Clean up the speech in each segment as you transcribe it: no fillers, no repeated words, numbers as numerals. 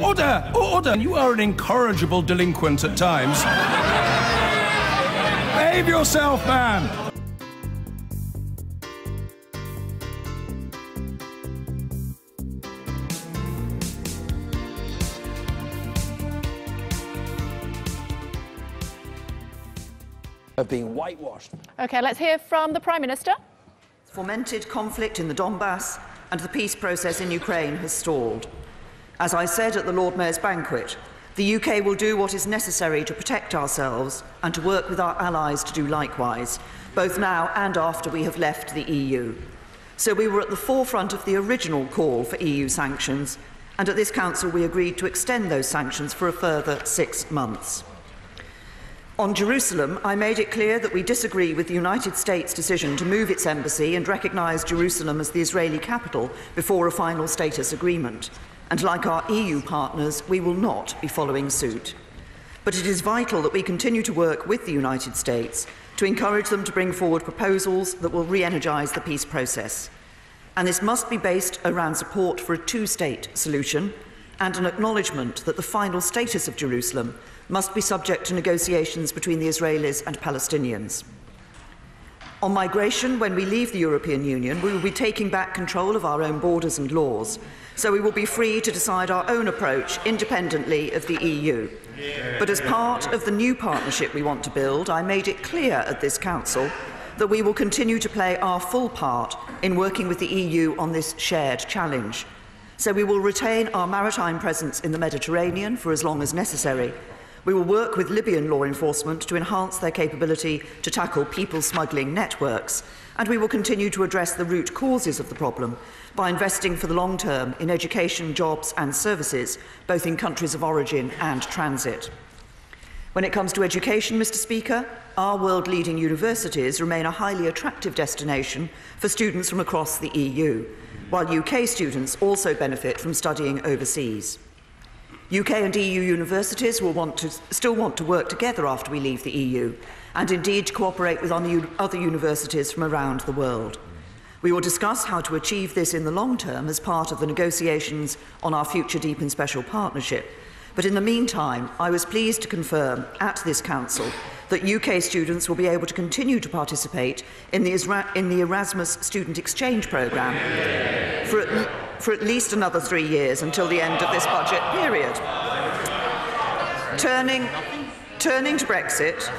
Order! Order! You are an incorrigible delinquent at times. Behave yourself, man! Of being whitewashed. OK, let's hear from the Prime Minister. Fomented conflict in the Donbass and the peace process in Ukraine has stalled. As I said at the Lord Mayor's banquet, the UK will do what is necessary to protect ourselves and to work with our allies to do likewise, both now and after we have left the EU. So we were at the forefront of the original call for EU sanctions, and at this Council we agreed to extend those sanctions for a further 6 months. On Jerusalem, I made it clear that we disagree with the United States' decision to move its embassy and recognise Jerusalem as the Israeli capital before a final status agreement. And like our EU partners, we will not be following suit. But it is vital that we continue to work with the United States to encourage them to bring forward proposals that will re-energise the peace process. And this must be based around support for a two-state solution and an acknowledgement that the final status of Jerusalem must be subject to negotiations between the Israelis and Palestinians. On migration, when we leave the European Union, we will be taking back control of our own borders and laws, so we will be free to decide our own approach independently of the EU. But as part of the new partnership we want to build, I made it clear at this Council that we will continue to play our full part in working with the EU on this shared challenge. So we will retain our maritime presence in the Mediterranean for as long as necessary. We will work with Libyan law enforcement to enhance their capability to tackle people smuggling networks, and we will continue to address the root causes of the problem by investing for the long term in education, jobs and services, both in countries of origin and transit. When it comes to education, Mr. Speaker, our world-leading universities remain a highly attractive destination for students from across the EU, while UK students also benefit from studying overseas. UK and EU universities will still want to work together after we leave the EU, and indeed cooperate with other universities from around the world. We will discuss how to achieve this in the long term as part of the negotiations on our future deep and special partnership. But in the meantime, I was pleased to confirm at this Council that UK students will be able to continue to participate in the Erasmus Student Exchange Programme for at least another 3 years until the end of this budget period. Turning to Brexit,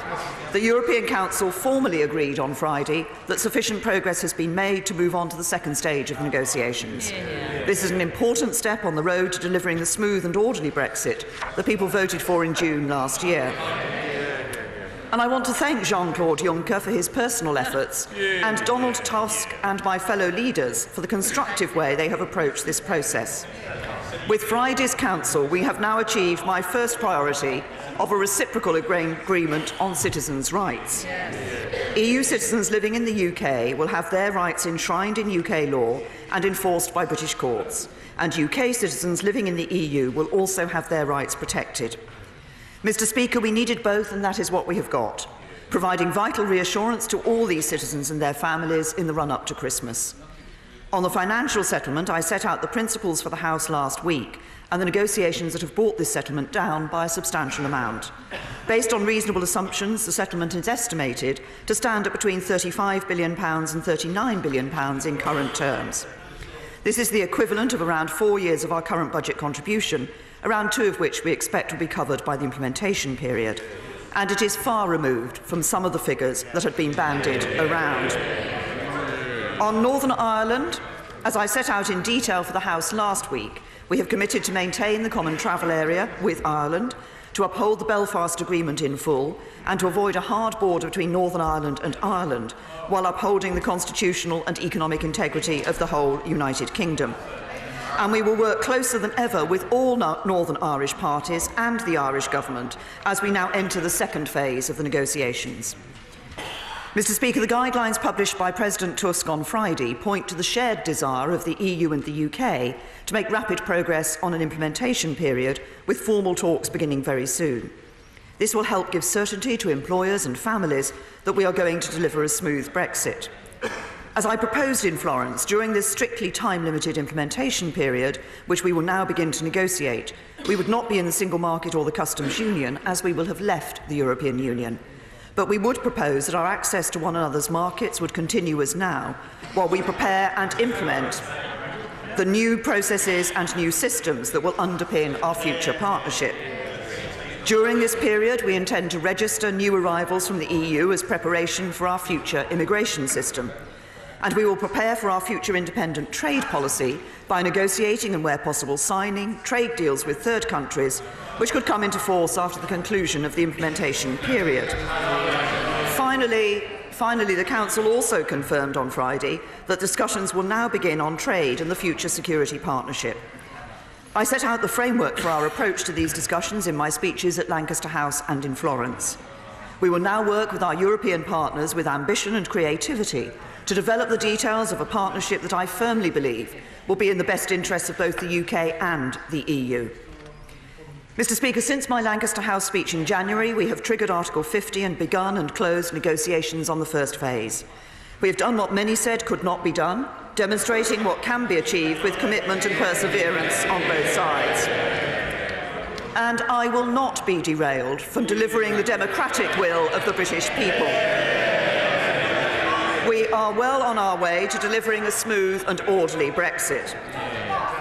the European Council formally agreed on Friday that sufficient progress has been made to move on to the second stage of negotiations. This is an important step on the road to delivering the smooth and orderly Brexit that people voted for in June last year. And I want to thank Jean-Claude Juncker for his personal efforts and Donald Tusk and my fellow leaders for the constructive way they have approached this process. With Friday's Council, we have now achieved my first priority of a reciprocal agreement on citizens' rights. EU citizens living in the UK will have their rights enshrined in UK law and enforced by British courts, and UK citizens living in the EU will also have their rights protected. Mr. Speaker, we needed both, and that is what we have got, providing vital reassurance to all these citizens and their families in the run-up to Christmas. On the financial settlement, I set out the principles for the House last week and the negotiations that have brought this settlement down by a substantial amount. Based on reasonable assumptions, the settlement is estimated to stand at between £35 billion and £39 billion in current terms. This is the equivalent of around 4 years of our current budget contribution, around 2 of which we expect will be covered by the implementation period. And it is far removed from some of the figures that had been bandied around. On Northern Ireland, as I set out in detail for the House last week, we have committed to maintain the common travel area with Ireland, to uphold the Belfast Agreement in full, and to avoid a hard border between Northern Ireland and Ireland, while upholding the constitutional and economic integrity of the whole United Kingdom. And we will work closer than ever with all Northern Irish parties and the Irish Government as we now enter the second phase of the negotiations. Mr. Speaker, the guidelines published by President Tusk on Friday point to the shared desire of the EU and the UK to make rapid progress on an implementation period, with formal talks beginning very soon. This will help give certainty to employers and families that we are going to deliver a smooth Brexit. As I proposed in Florence, during this strictly time-limited implementation period, which we will now begin to negotiate, we would not be in the single market or the customs union, as we will have left the European Union. But we would propose that our access to one another's markets would continue as now, while we prepare and implement the new processes and new systems that will underpin our future partnership. During this period, we intend to register new arrivals from the EU as preparation for our future immigration system. And we will prepare for our future independent trade policy by negotiating and, where possible, signing trade deals with third countries, which could come into force after the conclusion of the implementation period. Finally, the Council also confirmed on Friday that discussions will now begin on trade and the future security partnership. I set out the framework for our approach to these discussions in my speeches at Lancaster House and in Florence. We will now work with our European partners with ambition and creativity to develop the details of a partnership that I firmly believe will be in the best interests of both the UK and the EU. Mr. Speaker, since my Lancaster House speech in January, we have triggered Article 50 and begun and closed negotiations on the first phase. We have done what many said could not be done, demonstrating what can be achieved with commitment and perseverance on both sides. And I will not be derailed from delivering the democratic will of the British people. We are well on our way to delivering a smooth and orderly Brexit.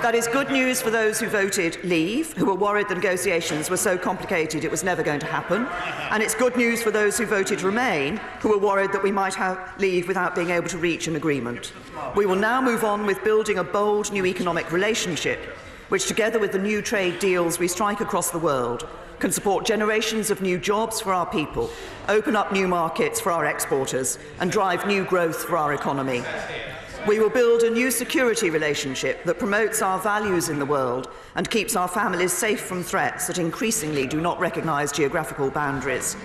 That is good news for those who voted leave, who were worried the negotiations were so complicated it was never going to happen, and it's good news for those who voted remain, who were worried that we might leave without being able to reach an agreement. We will now move on with building a bold new economic relationship, which, together with the new trade deals we strike across the world, can support generations of new jobs for our people, open up new markets for our exporters, and drive new growth for our economy. We will build a new security relationship that promotes our values in the world and keeps our families safe from threats that increasingly do not recognise geographical boundaries.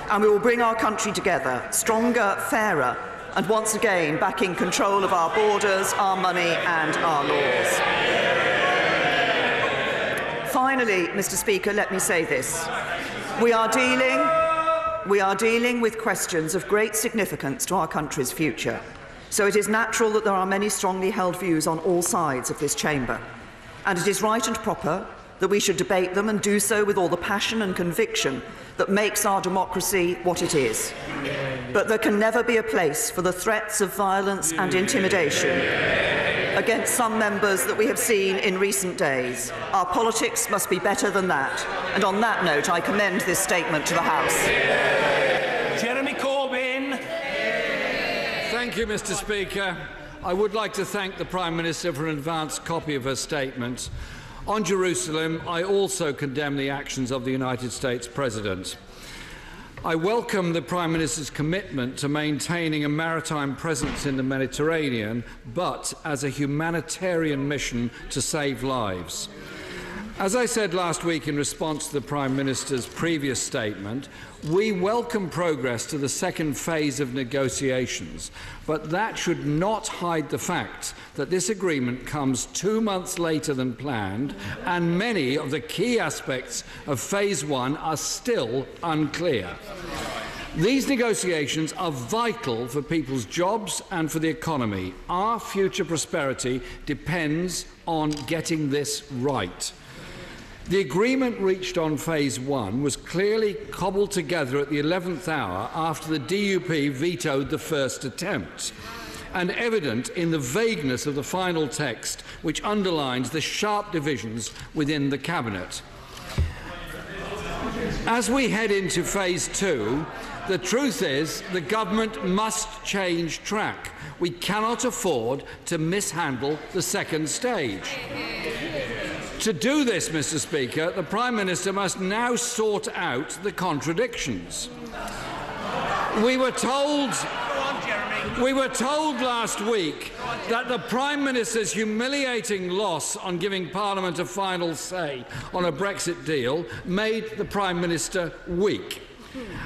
And we will bring our country together, stronger, fairer, and once again back in control of our borders, our money and our laws. Finally, Mr. Speaker, let me say this. We are dealing with questions of great significance to our country's future. So it is natural that there are many strongly held views on all sides of this chamber. And it is right and proper that we should debate them and do so with all the passion and conviction that makes our democracy what it is. But there can never be a place for the threats of violence and intimidation against some members that we have seen in recent days. Our politics must be better than that. And on that note, I commend this statement to the House. Jeremy Corbyn. Thank you, Mr. Speaker. I would like to thank the Prime Minister for an advance copy of her statement. On Jerusalem, I also condemn the actions of the United States President. I welcome the Prime Minister's commitment to maintaining a maritime presence in the Mediterranean, but as a humanitarian mission to save lives. As I said last week in response to the Prime Minister's previous statement, we welcome progress to the second phase of negotiations, but that should not hide the fact that this agreement comes 2 months later than planned, and many of the key aspects of Phase 1 are still unclear. These negotiations are vital for people's jobs and for the economy. Our future prosperity depends on getting this right. The agreement reached on Phase 1 was clearly cobbled together at the 11th hour after the DUP vetoed the first attempt, and evident in the vagueness of the final text, which underlines the sharp divisions within the Cabinet. As we head into Phase 2, the truth is the government must change track. We cannot afford to mishandle the second stage. To do this, Mr. Speaker, the Prime Minister must now sort out the contradictions. We were told last week that the Prime Minister's humiliating loss on giving Parliament a final say on a Brexit deal made the Prime Minister weak.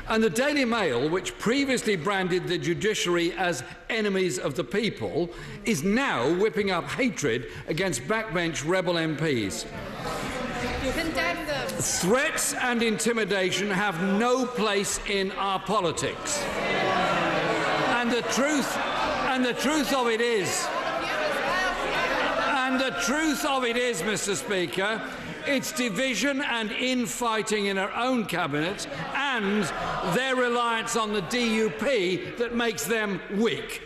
And the Daily Mail, which previously branded the judiciary as enemies of the people, is now whipping up hatred against backbench rebel MPs. Condemn them. Threats and intimidation have no place in our politics. And the truth And the truth of it is, Mr. Speaker, it's division and infighting in her own cabinet and their reliance on the DUP that makes them weak.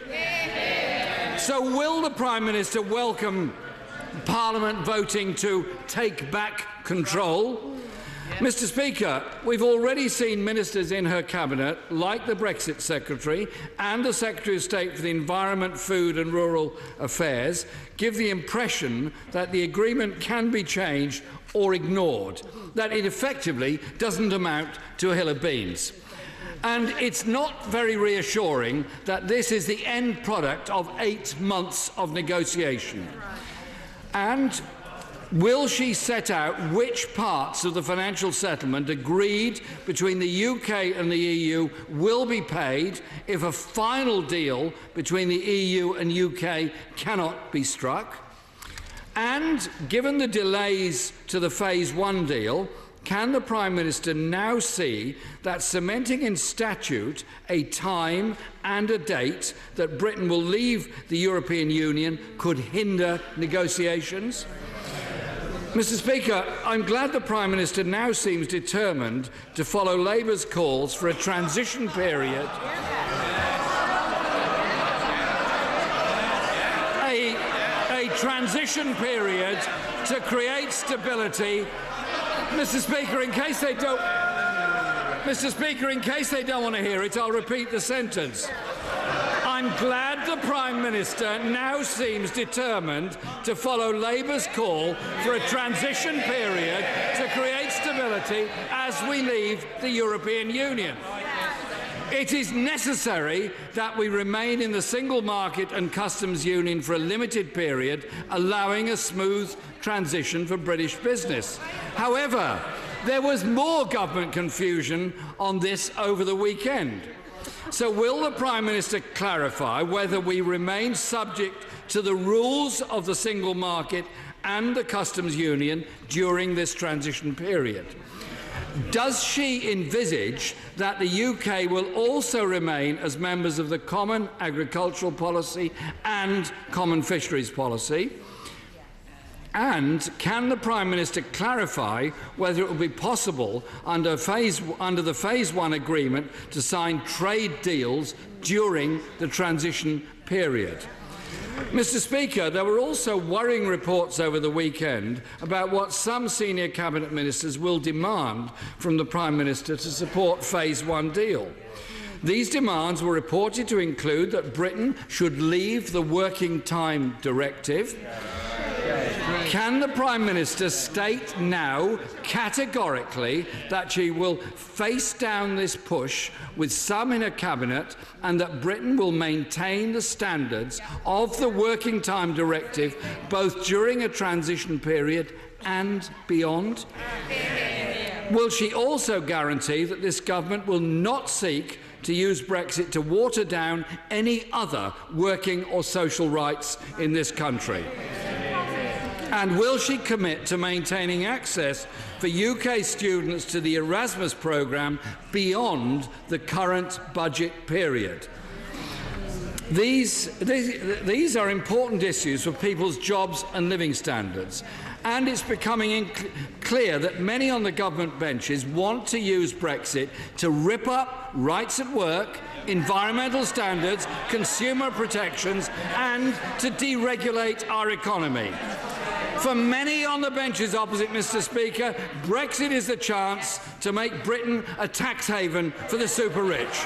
So will the Prime Minister welcome Parliament voting to take back control? Mr. Speaker, we've already seen ministers in her cabinet, like the Brexit Secretary and the Secretary of State for the Environment, Food and Rural Affairs, give the impression that the agreement can be changed or ignored, that it effectively doesn't amount to a hill of beans. And it's not very reassuring that this is the end product of 8 months of negotiation. And will she set out which parts of the financial settlement agreed between the UK and the EU will be paid if a final deal between the EU and UK cannot be struck? And given the delays to the Phase 1 deal, can the Prime Minister now see that cementing in statute a time and a date that Britain will leave the European Union could hinder negotiations? Mr. Speaker, I'm glad the Prime Minister now seems determined to follow Labour's calls for a transition period, a transition period to create stability. Mr. Speaker, in case they don't want to hear it, I'll repeat the sentence. I'm glad the Prime Minister now seems determined to follow Labour's call for a transition period to create stability as we leave the European Union. It is necessary that we remain in the single market and customs union for a limited period, allowing a smooth transition for British business. However, there was more government confusion on this over the weekend. So will the Prime Minister clarify whether we remain subject to the rules of the single market and the customs union during this transition period? Does she envisage that the UK will also remain as members of the Common Agricultural Policy and Common Fisheries Policy? And can the Prime Minister clarify whether it will be possible under the Phase 1 agreement to sign trade deals during the transition period? Mr. Speaker, there were also worrying reports over the weekend about what some senior cabinet ministers will demand from the Prime Minister to support Phase 1 deal. These demands were reported to include that Britain should leave the Working Time Directive. Can the Prime Minister state now categorically that she will face down this push with some in her cabinet and that Britain will maintain the standards of the Working Time Directive both during a transition period and beyond? Will she also guarantee that this government will not seek to use Brexit to water down any other working or social rights in this country? And will she commit to maintaining access for UK students to the Erasmus programme beyond the current budget period? These are important issues for people's jobs and living standards, and it's becoming clear that many on the government benches want to use Brexit to rip up rights at work, environmental standards, consumer protections, and to deregulate our economy. For many on the benches opposite, Mr. Speaker, Brexit is the chance to make Britain a tax haven for the super-rich.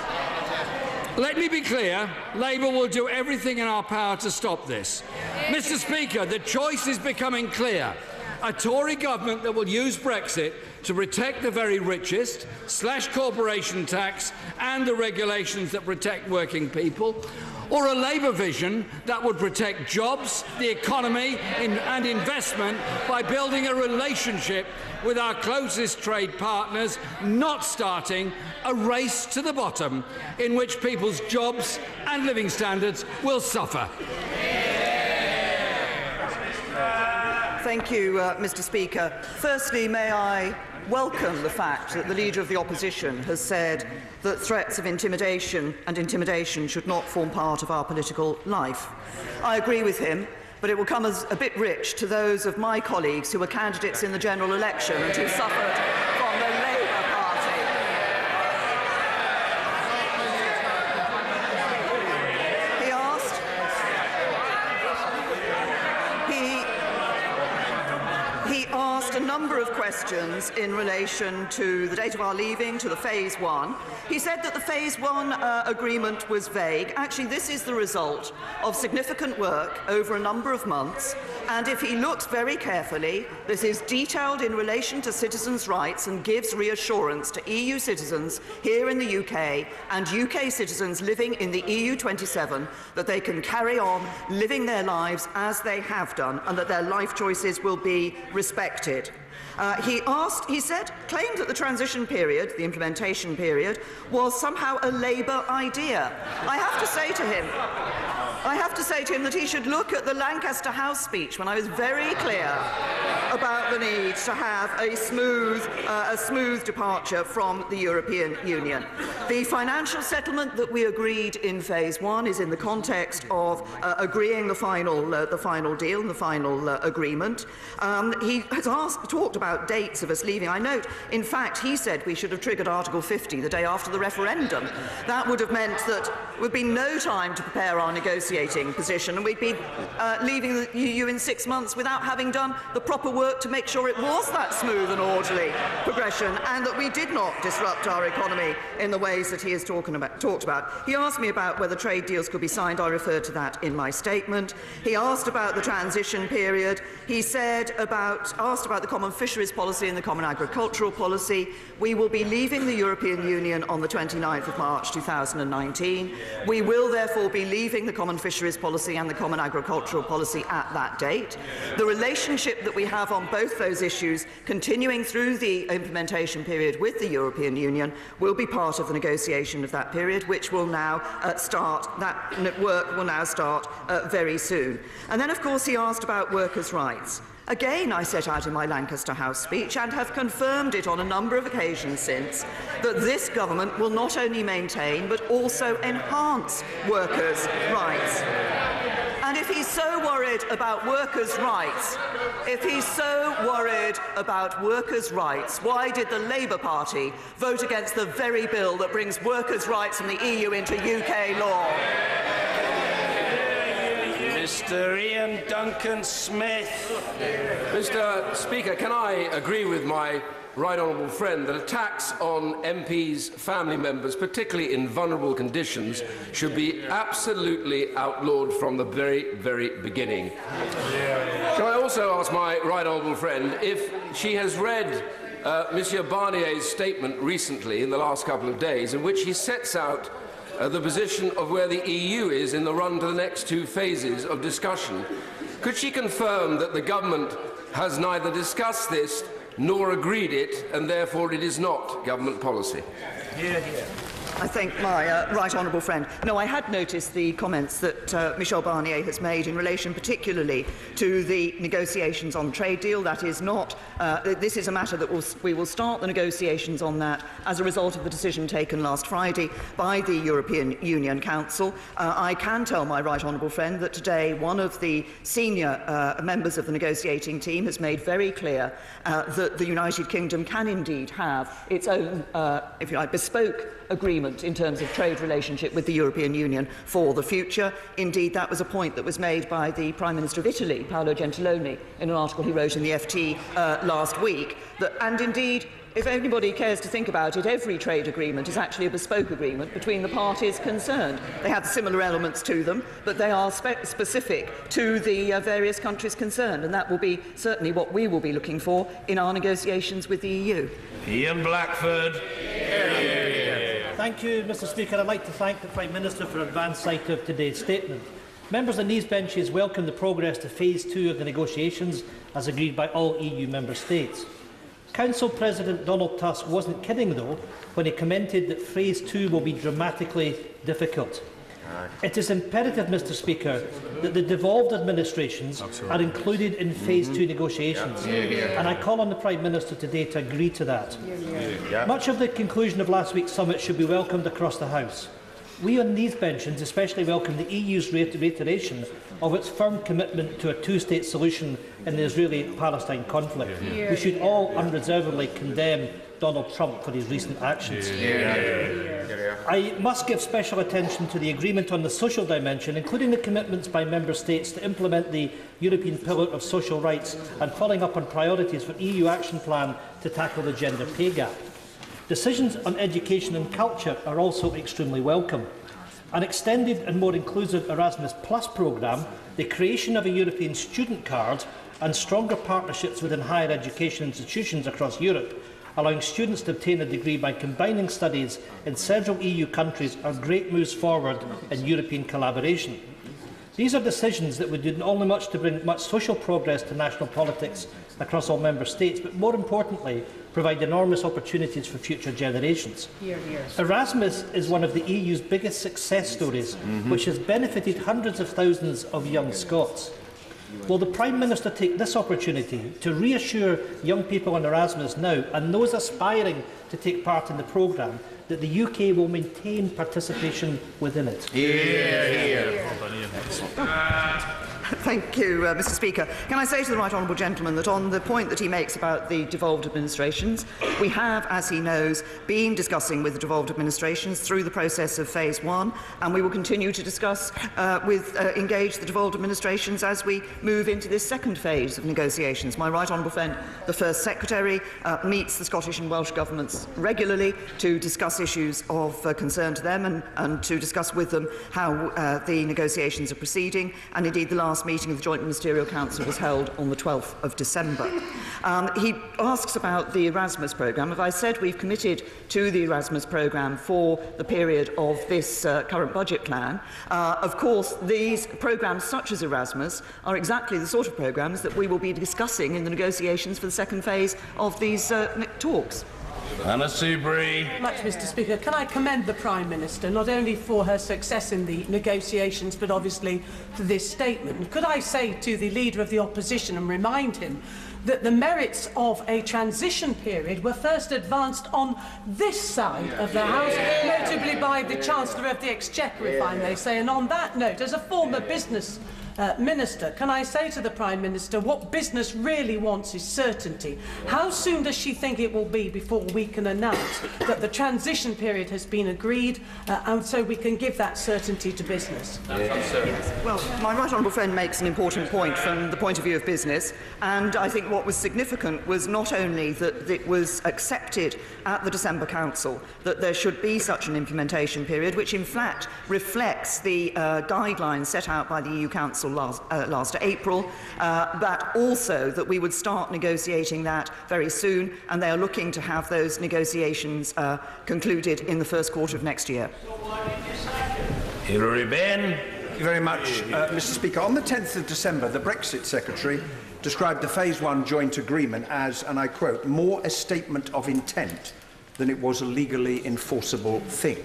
Let me be clear, Labour will do everything in our power to stop this. Mr. Speaker, the choice is becoming clear. A Tory government that will use Brexit to protect the very richest, slash corporation tax and the regulations that protect working people, or a Labour vision that would protect jobs, the economy and investment by building a relationship with our closest trade partners, not starting a race to the bottom in which people's jobs and living standards will suffer. Thank you, Mr. Speaker. Firstly, may I welcome the fact that the Leader of the Opposition has said that threats of intimidation should not form part of our political life. I agree with him, but it will come as a bit rich to those of my colleagues who were candidates in the general election and who suffered from the Labour Party. He asked a number of questions in relation to the date of our leaving, to the Phase 1. He said that the Phase 1 agreement was vague. Actually, this is the result of significant work over a number of months, and if he looks very carefully, this is detailed in relation to citizens' rights and gives reassurance to EU citizens here in the UK and UK citizens living in the EU 27 that they can carry on living their lives as they have done and that their life choices will be respected. He claimed that the transition period, the implementation period, was somehow a Labour idea. I have to say to him that he should look at the Lancaster House speech when I was very clear about the need to have a smooth departure from the European Union. The financial settlement that we agreed in Phase 1 is in the context of agreeing the final deal and the final agreement. He has talked about dates of us leaving. I note, in fact, he said we should have triggered Article 50 the day after the referendum. That would have meant that there would be no time to prepare our negotiating position, and we'd be leaving the EU in 6 months without having done the proper work to make sure it was that smooth and orderly progression, and that we did not disrupt our economy in the ways that he has talked about. He asked me about whether trade deals could be signed. I referred to that in my statement. He asked about the transition period. He asked about the common fisheries policy and the common agricultural policy. We will be leaving the European Union on the 29th of March 2019. We will therefore be leaving the common fisheries policy and the common agricultural policy at that date. The relationship that we have on both those issues, continuing through the implementation period with the European Union, will be part of the negotiation of that period, which will now start. That work will now start very soon. And then, of course, he asked about workers' rights. Again, I set out in my Lancaster House speech, and have confirmed it on a number of occasions since, that this government will not only maintain but also enhance workers' rights. And if he's so worried about workers' rights, why did the Labour Party vote against the very bill that brings workers' rights from the EU into UK law? Mr. Ian Duncan Smith. Mr. Speaker, can I agree with my right honourable friend that attacks on MPs' family members, particularly in vulnerable conditions, should be absolutely outlawed from the very, very beginning. Can I also ask my right honourable friend if she has read Monsieur Barnier's statement recently, in the last couple of days, in which he sets out the position of where the EU is in the run to the next two phases of discussion. Could she confirm that the government has neither discussed this nor agreed it, and therefore it is not government policy? Hear, hear. I thank my right honourable friend. No, I had noticed the comments that Michel Barnier has made in relation particularly to the negotiations on trade deal. That is not, this is a matter that we will start the negotiations on that as a result of the decision taken last Friday by the European Union Council. I can tell my right honourable friend that today one of the senior members of the negotiating team has made very clear that the United Kingdom can indeed have its own, if you like, bespoke agreement in terms of trade relationship with the European Union for the future. Indeed, that was a point that was made by the Prime Minister of Italy, Paolo Gentiloni, in an article he wrote in the FT last week. And indeed, if anybody cares to think about it, every trade agreement is actually a bespoke agreement between the parties concerned. They have similar elements to them, but they are specific to the various countries concerned, and that will be certainly what we will be looking for in our negotiations with the EU. Ian Blackford. Thank you, Mr. Speaker. I'd like to thank the Prime Minister for advance sight of today's statement. Members on these benches welcome the progress to Phase 2 of the negotiations as agreed by all EU member states. Council President Donald Tusk wasn't kidding, though, when he commented that Phase 2 will be dramatically difficult. It is imperative, Mr Speaker, that the devolved administrations are included in Phase 2 negotiations, and I call on the Prime Minister today to agree to that. Much of the conclusion of last week's summit should be welcomed across the House. We on these benches especially welcome the EU's reiteration of its firm commitment to a two-state solution in the Israeli-Palestine conflict. We should all unreservedly condemn Donald Trump for his recent actions. I must give special attention to the agreement on the social dimension, including the commitments by Member States to implement the European Pillar of Social Rights and following up on priorities for EU action plan to tackle the gender pay gap. Decisions on education and culture are also extremely welcome. An extended and more inclusive Erasmus Plus programme, the creation of a European student card and stronger partnerships within higher education institutions across Europe, allowing students to obtain a degree by combining studies in several EU countries, are great moves forward in European collaboration. These are decisions that would do not only much to bring much social progress to national politics across all Member States, but more importantly, provide enormous opportunities for future generations. Erasmus is one of the EU's biggest success stories, which has benefited hundreds of thousands of young Scots. Will the Prime Minister take this opportunity to reassure young people on Erasmus now and those aspiring to take part in the programme that the UK will maintain participation within it? Thank you, Mr Speaker. Can I say to the right honourable gentleman that on the point that he makes about the devolved administrations, we have, as he knows, been discussing with the devolved administrations through the process of Phase 1, and we will continue to discuss engage the devolved administrations as we move into this second phase of negotiations. My right honourable friend, the First Secretary, meets the Scottish and Welsh governments regularly to discuss issues of concern to them and to discuss with them how the negotiations are proceeding, and indeed the last meeting of the Joint Ministerial Council was held on the 12th of December. He asks about the Erasmus programme. As I said, we've committed to the Erasmus programme for the period of this current budget plan. Of course, these programmes such as Erasmus are exactly the sort of programmes that we will be discussing in the negotiations for the second phase of these talks. Anna Soubry. Much, Mr Speaker. Can I commend the Prime Minister not only for her success in the negotiations but obviously for this statement? Could I say to the Leader of the Opposition and remind him that the merits of a transition period were first advanced on this side of the House, notably by the Chancellor of the Exchequer, if I may say. And on that note, as a former business Minister, can I say to the Prime Minister what business really wants is certainty? How soon does she think it will be before we can announce that the transition period has been agreed and so we can give that certainty to business? Well, my right honourable friend makes an important point from the point of view of business, and I think what was significant was not only that it was accepted at the December Council that there should be such an implementation period, which in fact reflects the guidelines set out by the EU Council last April, but also that we would start negotiating that very soon, and they are looking to have those negotiations concluded in the first quarter of next year. Hilary Benn. Thank you very much, Mr Speaker. On the 10th of December, the Brexit Secretary described the Phase 1 joint agreement as, and I quote, more a statement of intent than it was a legally enforceable thing.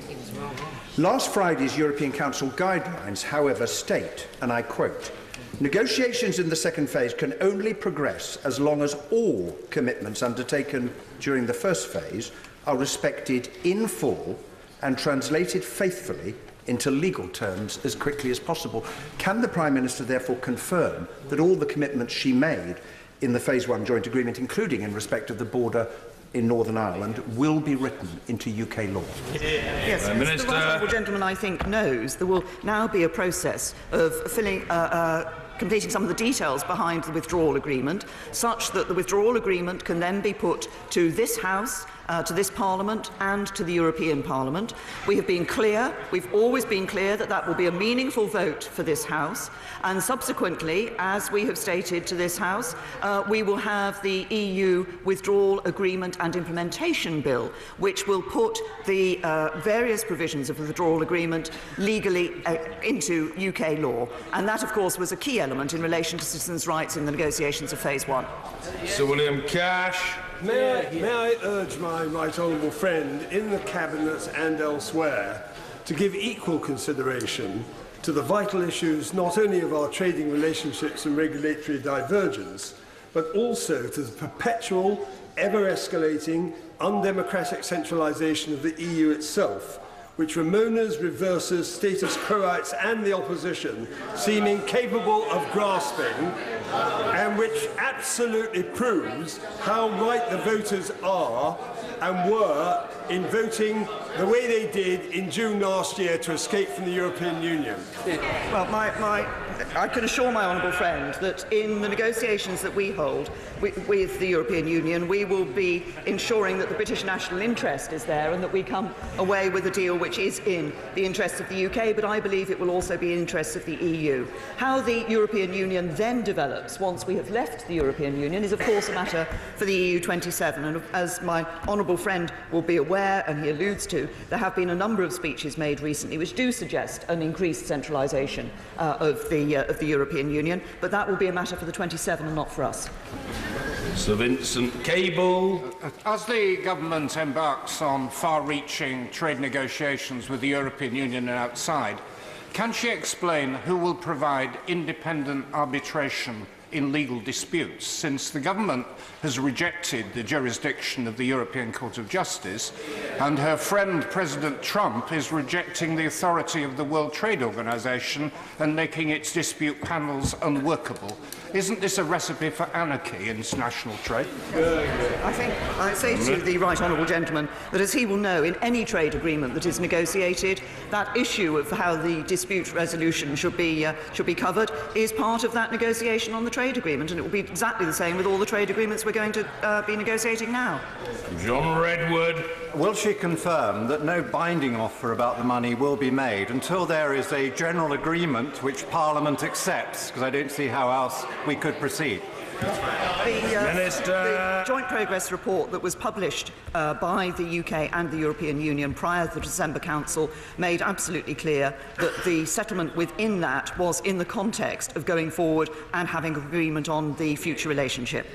Last Friday's European Council guidelines, however, state, and I quote, negotiations in the second phase can only progress as long as all commitments undertaken during the first phase are respected in full and translated faithfully into legal terms as quickly as possible. Can the Prime Minister therefore confirm that all the commitments she made in the Phase 1 joint agreement, including in respect of the border in Northern Ireland, will be written into UK law? Yes, the right honourable gentleman, I think, knows there will now be a process of completing some of the details behind the withdrawal agreement, such that the withdrawal agreement can then be put to this House, to this Parliament and to the European Parliament. We have been clear, we've always been clear that that will be a meaningful vote for this House, and subsequently, as we have stated to this House, we will have the EU Withdrawal Agreement and Implementation Bill, which will put the various provisions of the withdrawal agreement legally into UK law, and that of course was a key element in relation to citizens' rights in the negotiations of Phase 1. Sir William Cash. May I urge my right honourable friend in the Cabinet and elsewhere to give equal consideration to the vital issues not only of our trading relationships and regulatory divergence, but also to the perpetual, ever-escalating, undemocratic centralisation of the EU itself, which Ramona's, reverses, status quoites and the opposition seem incapable of grasping, and which absolutely proves how right the voters are and were in voting the way they did in June last year to escape from the European Union. Well, I can assure my honourable friend that in the negotiations that we hold with the European Union, we will be ensuring that the British national interest is there and that we come away with a deal which is in the interests of the UK, but I believe it will also be in the interests of the EU. How the European Union then develops once we have left the European Union is, of course, a matter for the EU 27. And as my honourable friend will be aware, and he alludes to, there have been a number of speeches made recently which do suggest an increased centralisation of the European Union, but that will be a matter for the 27 and not for us. Sir Vincent Cable. As the government embarks on far-reaching trade negotiations with the European Union and outside, can she explain who will provide independent arbitration in legal disputes, since the government has rejected the jurisdiction of the European Court of Justice, and her friend President Trump is rejecting the authority of the World Trade Organization and making its dispute panels unworkable? Isn't this a recipe for anarchy in international trade? I think I say to the right honourable gentleman that, as he will know, in any trade agreement that is negotiated, that issue of how the dispute resolution should be covered is part of that negotiation on the trade agreement, and it will be exactly the same with all the trade agreements we're going to be negotiating now. John Redwood. Will she confirm that no binding offer about the money will be made until there is a general agreement which Parliament accepts? Because I don't see how else we could proceed. The joint progress report that was published by the UK and the European Union prior to the December Council made absolutely clear that the settlement within that was in the context of going forward and having agreement on the future relationship.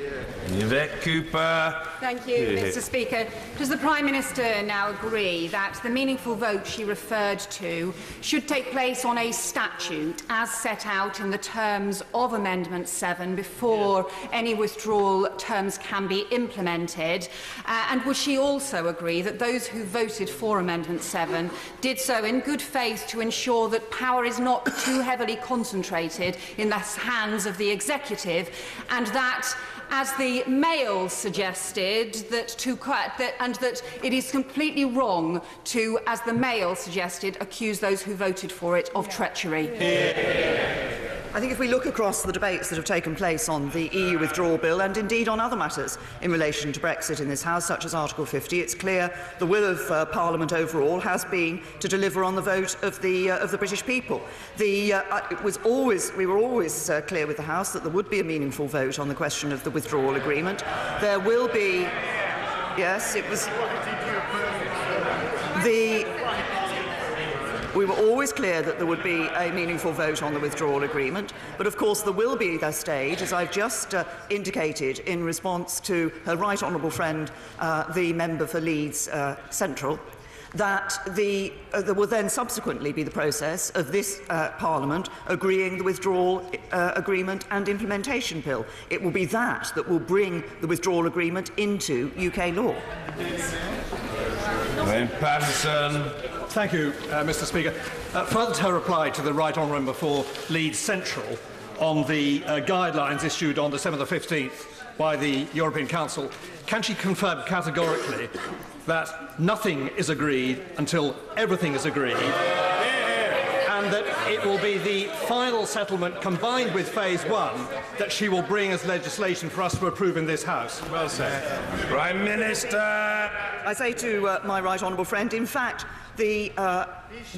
Yvette Cooper. Thank you, Mr. Speaker. Does the Prime Minister now agree that the meaningful vote she referred to should take place on a statute as set out in the terms of Amendment 7 before any withdrawal terms can be implemented? And would she also agree that those who voted for Amendment 7 did so in good faith to ensure that power is not too heavily concentrated in the hands of the executive, and that, as the Mail suggested, that it is completely wrong to, as the Mail suggested, accuse those who voted for it of treachery? I think if we look across the debates that have taken place on the EU withdrawal bill, and indeed on other matters in relation to Brexit in this House, such as Article 50, it's clear the will of Parliament overall has been to deliver on the vote of the British people. We were always clear with the House that there would be a meaningful vote on the question of the withdrawal agreement. There will be. Yes, it was. We were always clear that there would be a meaningful vote on the withdrawal agreement, but of course there will be the stage, as I've just indicated in response to her right honourable friend, the member for Leeds Central, that there will then subsequently be the process of this Parliament agreeing the withdrawal agreement and implementation bill. It will be that will bring the withdrawal agreement into UK law. Wayne Patterson. Thank you, Mr. Speaker. Further to her reply to the right honourable for Leeds Central on the guidelines issued on December the 15th by the European Council, can she confirm categorically that nothing is agreed until everything is agreed, and that it will be the final settlement combined with Phase 1 that she will bring as legislation for us to approve in this House? Well said. Prime Minister. I say to my right honourable friend, in fact, the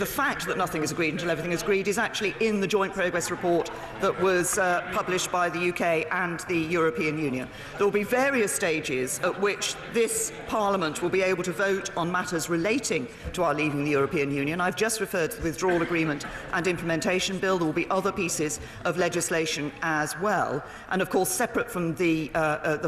fact that nothing is agreed until everything is agreed is actually in the joint progress report that was published by the UK and the European Union. There will be various stages at which this Parliament will be able to vote on matters relating to our leaving the European Union. I've just referred to the withdrawal agreement and Implementation Bill. There will be other pieces of legislation as well. And of course, separate from the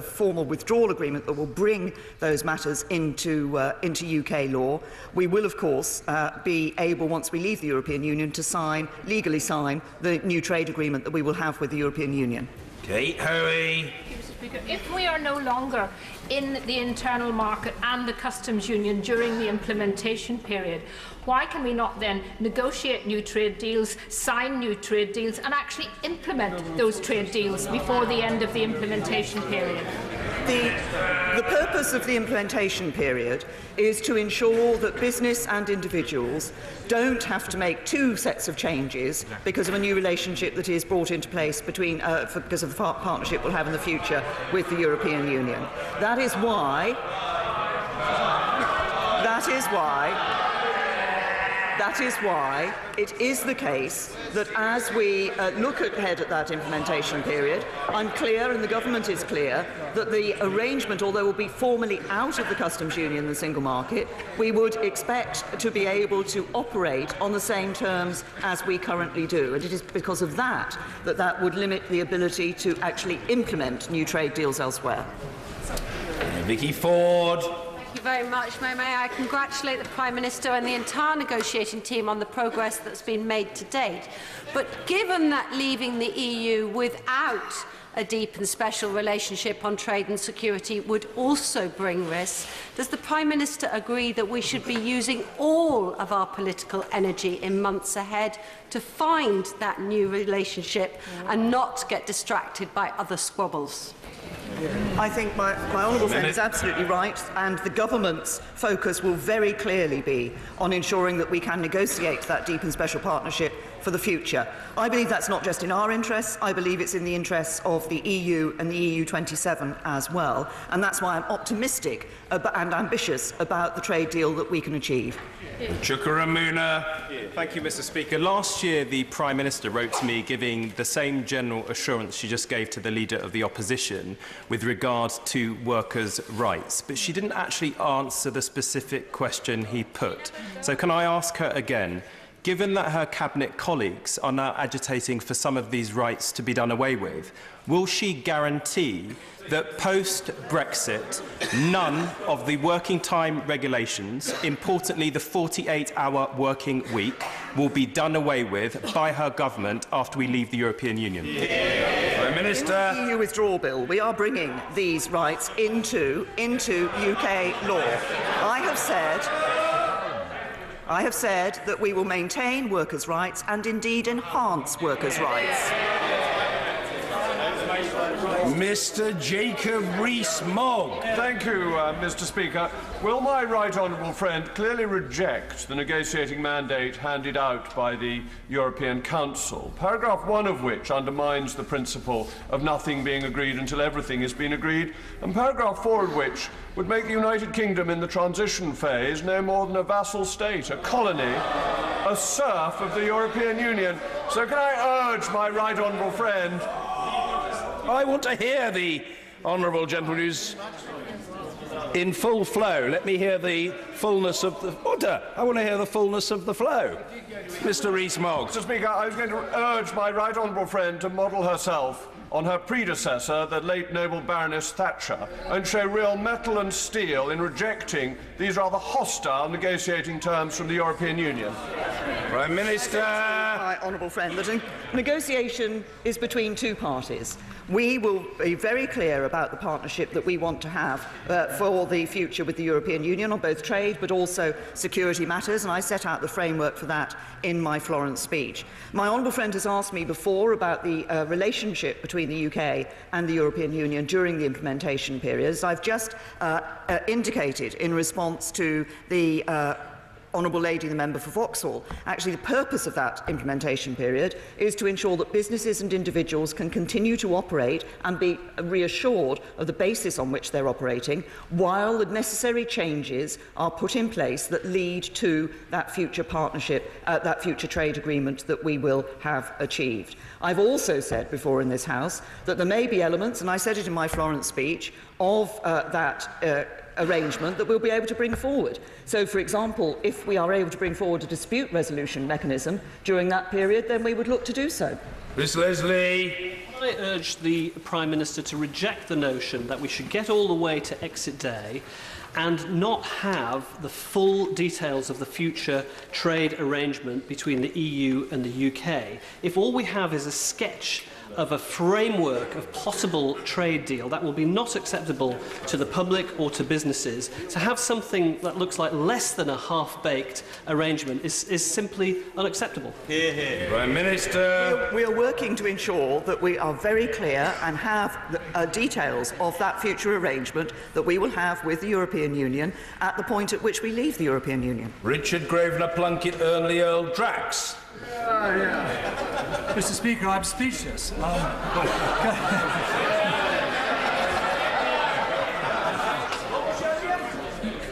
formal withdrawal agreement that will bring those matters into UK law, we will of course be able, once we leave the European Union, to legally sign the new trade agreement that we will have with the European Union. Kate Hoey. If we are no longer in the internal market and the customs union during the implementation period, why can we not then negotiate new trade deals, sign new trade deals and actually implement those trade deals before the end of the implementation period? The purpose of the implementation period is to ensure that business and individuals don't have to make two sets of changes because of a new relationship that is brought into place because of the partnership we'll have in the future with the European Union. That is why it is the case that as we look ahead at that implementation period, I'm clear and the government is clear that the arrangement, although we'll be formally out of the customs union and the single market, we would expect to be able to operate on the same terms as we currently do. And it is because of that that would limit the ability to actually implement new trade deals elsewhere. Vicky Ford. Thank you very much. May I congratulate the Prime Minister and the entire negotiating team on the progress that's been made to date. But given that leaving the EU without a deep and special relationship on trade and security would also bring risks, does the Prime Minister agree that we should be using all of our political energy in months ahead to find that new relationship and not get distracted by other squabbles? I think my honourable friend is absolutely right, and the government's focus will very clearly be on ensuring that we can negotiate that deep and special partnership for the future. I believe that's not just in our interests, I believe it's in the interests of the EU and the EU 27 as well, and that's why I'm optimistic and ambitious about the trade deal that we can achieve. Chukaramuna. Thank you, Mr. Speaker. Last year, the Prime Minister wrote to me giving the same general assurance she just gave to the Leader of the Opposition with regard to workers' rights, but she didn't actually answer the specific question he put. So can I ask her again? Given that her cabinet colleagues are now agitating for some of these rights to be done away with, will she guarantee that post-Brexit, none of the working time regulations, importantly the 48-hour working week, will be done away with by her government after we leave the European Union? Prime Minister. In the EU withdrawal bill, we are bringing these rights into UK law. I have said that we will maintain workers' rights and indeed enhance workers' rights. Mr. Jacob Rees-Mogg. Thank you, Mr. Speaker. Will my right honourable friend clearly reject the negotiating mandate handed out by the European Council, paragraph 1 of which undermines the principle of nothing being agreed until everything has been agreed, and paragraph 4 of which would make the United Kingdom in the transition phase no more than a vassal state, a colony, a serf of the European Union. So can I urge my right honourable friend... I want to hear the honourable gentleman who's in full flow. Let me hear the fullness of the order. I want to hear the fullness of the flow. Mr. Rees-Mogg. Mr. Speaker, I was going to urge my right honourable friend to model herself on her predecessor, the late noble Baroness Thatcher, and show real mettle and steel in rejecting these rather hostile negotiating terms from the European Union. Prime Minister. My honourable friend, that negotiation is between two parties. We will be very clear about the partnership that we want to have for the future with the European Union on both trade but also security matters, and I set out the framework for that in my Florence speech. My honourable friend has asked me before about the relationship between the UK and the European Union during the implementation period. As I've just indicated in response to the Honourable Lady, the member for Vauxhall. Actually, the purpose of that implementation period is to ensure that businesses and individuals can continue to operate and be reassured of the basis on which they're operating, while the necessary changes are put in place that lead to that future partnership, that future trade agreement that we will have achieved. I've also said before in this House that there may be elements, and I said it in my Florence speech, of that arrangement that we'll be able to bring forward. So, for example, if we are able to bring forward a dispute resolution mechanism during that period, then we would look to do so. Ms Leslie. I urge the Prime Minister to reject the notion that we should get all the way to exit day and not have the full details of the future trade arrangement between the EU and the UK. If all we have is a sketch of a framework of possible trade deal, that will be not acceptable to the public or to businesses. To have something that looks like less than a half-baked arrangement is simply unacceptable. Hear, hear. Prime Minister. We are working to ensure that we are very clear and have the details of that future arrangement that we will have with the European Union at the point at which we leave the European Union. Richard Grosvenor Plunkett Ernley Earl Drax. Mr. Speaker, I'm speechless.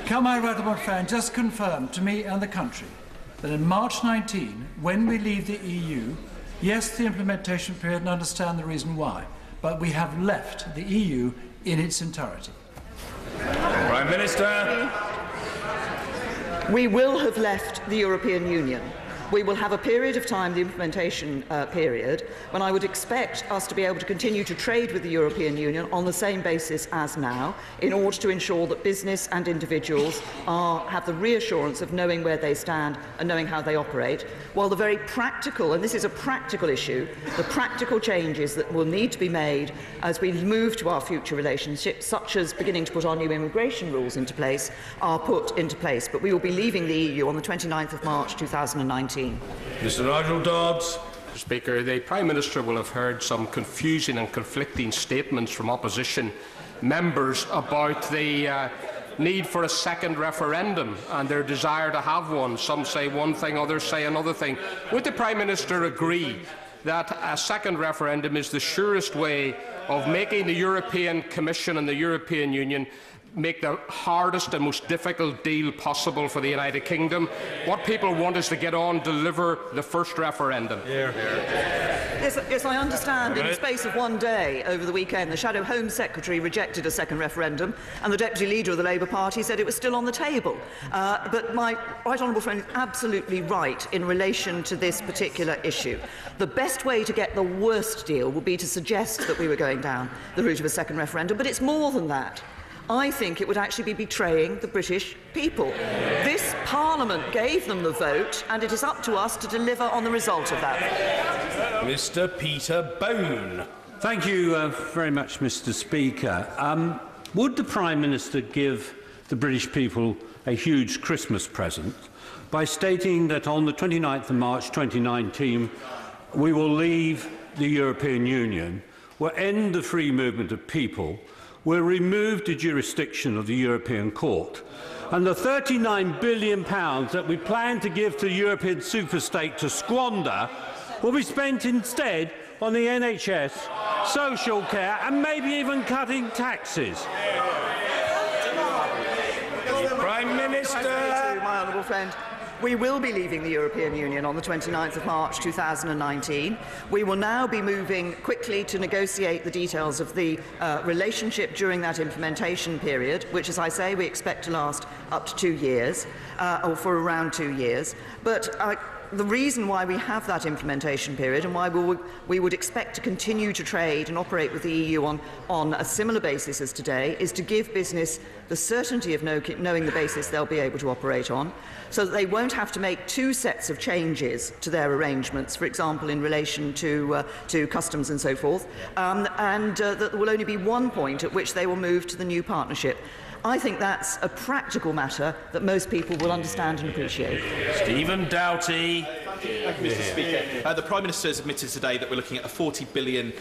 Can my honourable friend just confirm to me and the country that in March 19, when we leave the EU, yes, the implementation period, and understand the reason why, but we have left the EU in its entirety? Prime Minister. We will have left the European Union. We will have a period of time, the implementation period, when I would expect us to be able to continue to trade with the European Union on the same basis as now, in order to ensure that business and individuals have the reassurance of knowing where they stand and knowing how they operate, while the very practical, and this is a practical issue, the practical changes that will need to be made as we move to our future relationships, such as beginning to put our new immigration rules into place, are put into place. But we will be leaving the EU on the 29th of March 2019. Mr. Nigel Dodds. Mr. Speaker, the Prime Minister will have heard some confusing and conflicting statements from opposition members about the need for a second referendum and their desire to have one. Some say one thing, others say another thing. Would the Prime Minister agree that a second referendum is the surest way of making the European Commission and the European Union make the hardest and most difficult deal possible for the United Kingdom? What people want is to get on, deliver the first referendum. Yes, I understand. In the space of one day over the weekend, the Shadow Home Secretary rejected a second referendum, and the Deputy Leader of the Labour Party said it was still on the table. But my right honourable friend is absolutely right in relation to this particular issue. The best way to get the worst deal would be to suggest that we were going down the route of a second referendum, but it's more than that. I think it would actually be betraying the British people. This Parliament gave them the vote, and it is up to us to deliver on the result of that. Mr. Peter Bone. Thank you very much, Mr. Speaker. Would the Prime Minister give the British people a huge Christmas present by stating that on the 29th of March 2019 we will leave the European Union, we'll end the free movement of people, will remove the jurisdiction of the European Court, and the £39 billion that we plan to give to the European superstate to squander will be spent instead on the NHS, social care and maybe even cutting taxes? Prime Minister. My honourable friend. We will be leaving the European Union on the 29th of March 2019. We will now be moving quickly to negotiate the details of the relationship during that implementation period, which, as I say, we expect to last up to 2 years, or for around 2 years. But the reason why we have that implementation period and why we would expect to continue to trade and operate with the EU on a similar basis as today is to give business the certainty of knowing the basis they'll be able to operate on, so that they won't have to make 2 sets of changes to their arrangements, for example, in relation to customs and so forth, and that there will only be one point at which they will move to the new partnership. I think that's a practical matter that most people will understand and appreciate. Stephen Doughty. Thank you, Mr. Speaker. The Prime Minister has admitted today that we're looking at a £40 billion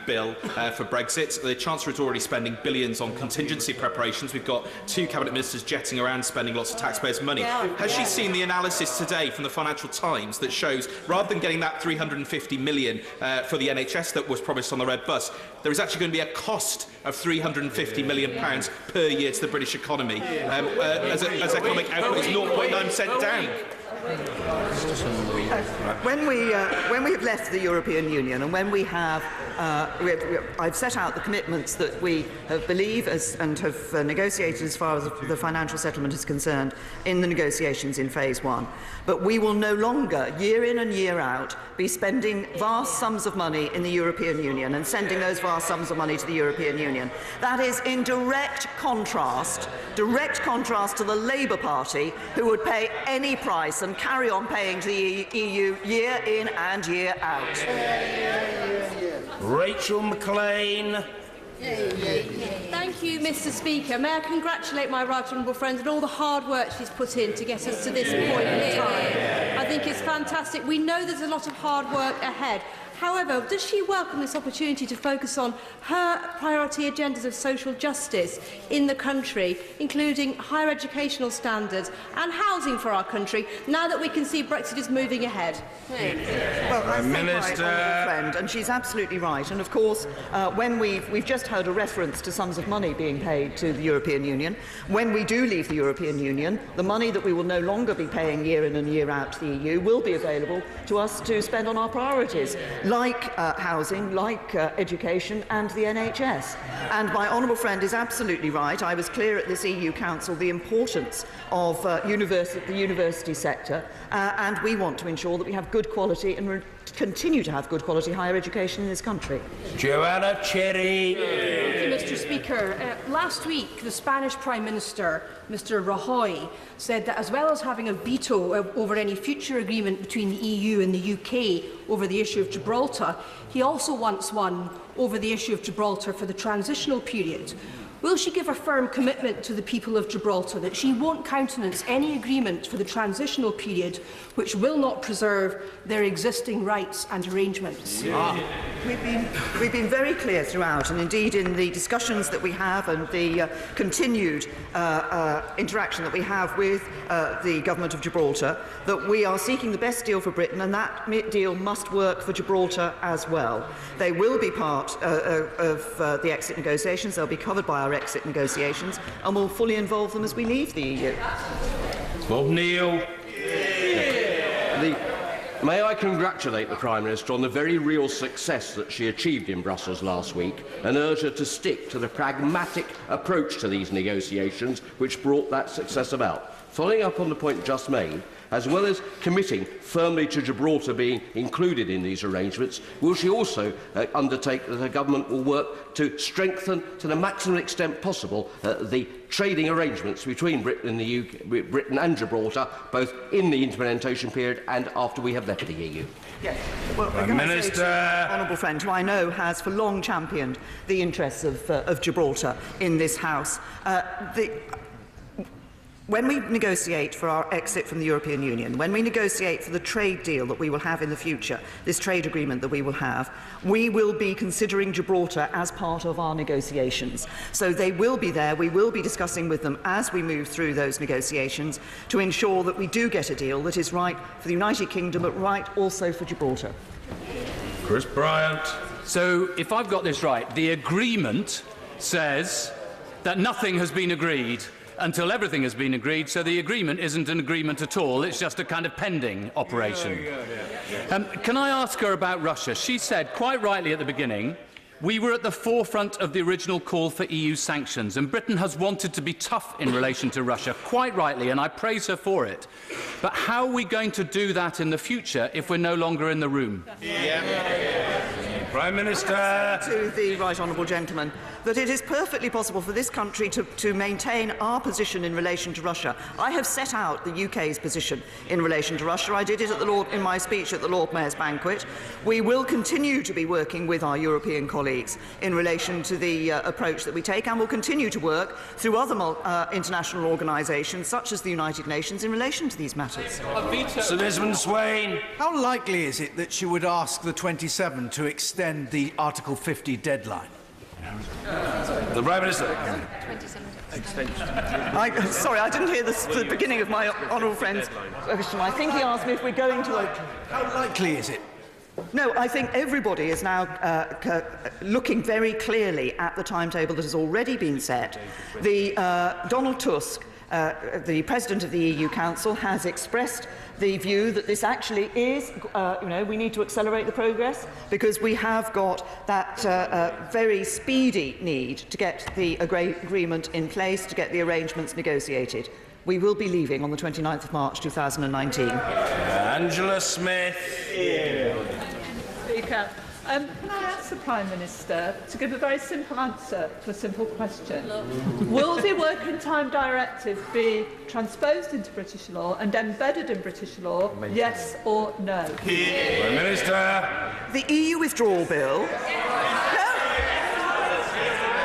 bill for Brexit. The Chancellor is already spending billions on contingency preparations. We've got 2 Cabinet Ministers jetting around spending lots of taxpayers' money. Has she seen the analysis today from the Financial Times that shows, rather than getting that £350 million for the NHS that was promised on the Red Bus, there is actually going to be a cost of £350 million per year to the British economy, as economic output is 0.9% down? When we have left the European Union and when we have I've set out the commitments that we believe and have negotiated as far as the financial settlement is concerned in the negotiations in phase 1. But we will no longer, year in and year out, be spending vast sums of money in the European Union and sending those vast sums of money to the European Union. That is in direct contrast to the Labour Party, who would pay any price and carry on paying to the EU year in and year out. Rachel McLean. Thank you, Mr. Speaker. May I congratulate my right honourable friend and all the hard work she's put in to get us to this point in time. I think it's fantastic. We know there's a lot of hard work ahead. However, does she welcome this opportunity to focus on her priority agendas of social justice in the country, including higher educational standards and housing for our country, now that we can see Brexit is moving ahead? Well, I think my honourable friend, and she's absolutely right. And of course, when we've just heard a reference to sums of money being paid to the European Union. When we do leave the European Union, the money that we will no longer be paying year in and year out to the EU will be available to us to spend on our priorities, like housing, like education and the NHS. And my honourable friend is absolutely right. I was clear at this EU Council the importance of the university sector, and we want to ensure that we have good quality and continue to have good quality higher education in this country. Joanna Cherry. Thank you, Mr. Speaker. Last week, the Spanish Prime Minister, Mr. Rajoy, said that as well as having a veto over any future agreement between the EU and the UK over the issue of Gibraltar, he also wants one over the issue of Gibraltar for the transitional period. Will she give a firm commitment to the people of Gibraltar that she won't countenance any agreement for the transitional period which will not preserve their existing rights and arrangements? We've been very clear throughout, and indeed in the discussions that we have and the continued interaction that we have with the Government of Gibraltar, that we are seeking the best deal for Britain, and that deal must work for Gibraltar as well. They will be part of the exit negotiations. They'll be covered by our exit negotiations, and we'll fully involve them as we leave the EU. Bob Neal. May I congratulate the Prime Minister on the very real success that she achieved in Brussels last week and urge her to stick to the pragmatic approach to these negotiations which brought that success about. Following up on the point just made, as well as committing firmly to Gibraltar being included in these arrangements, will she also undertake that her government will work to strengthen to the maximum extent possible the trading arrangements between Britain and Gibraltar, both in the implementation period and after we have left the EU? Yes. Well, Minister, honourable friend, who I know has for long championed the interests of Gibraltar in this House. When we negotiate for our exit from the European Union, when we negotiate for the trade deal that we will have in the future, this trade agreement that we will have, we will be considering Gibraltar as part of our negotiations. So they will be there. We will be discussing with them as we move through those negotiations to ensure that we do get a deal that is right for the United Kingdom, but right also for Gibraltar. Chris Bryant. So, if I've got this right, the agreement says that nothing has been agreed until everything has been agreed, so the agreement isn't an agreement at all, it's just a kind of pending operation. Can I ask her about Russia? She said, quite rightly at the beginning, we were at the forefront of the original call for EU sanctions, and Britain has wanted to be tough in relation to Russia, quite rightly, and I praise her for it. But how are we going to do that in the future if we're no longer in the room? Prime Minister. To the right honourable gentleman, that it is perfectly possible for this country to maintain our position in relation to Russia. I have set out the UK's position in relation to Russia. I did it in my speech at the Lord Mayor's banquet. We will continue to be working with our European colleagues in relation to the approach that we take, and will continue to work through other international organisations such as the United Nations in relation to these matters. Sir Desmond Swain. How likely is it that she would ask the 27 to extend the Article 50 deadline? The Prime Minister. Sorry, I didn't hear the beginning of my honourable friend's question. I think he asked me if we're going to... How likely is it? No, I think everybody is now looking very clearly at the timetable that has already been set. Donald Tusk The President of the EU Council has expressed the view that this actually is, we need to accelerate the progress because we have got that very speedy need to get the agreement in place, to get the arrangements negotiated. We will be leaving on the 29th of March 2019. Angela Smith. Speaker, can I ask the Prime Minister to give a very simple answer to a simple question? Will the Working Time Directive be transposed into British law and embedded in British law, yes or no? Prime Minister. The EU withdrawal bill...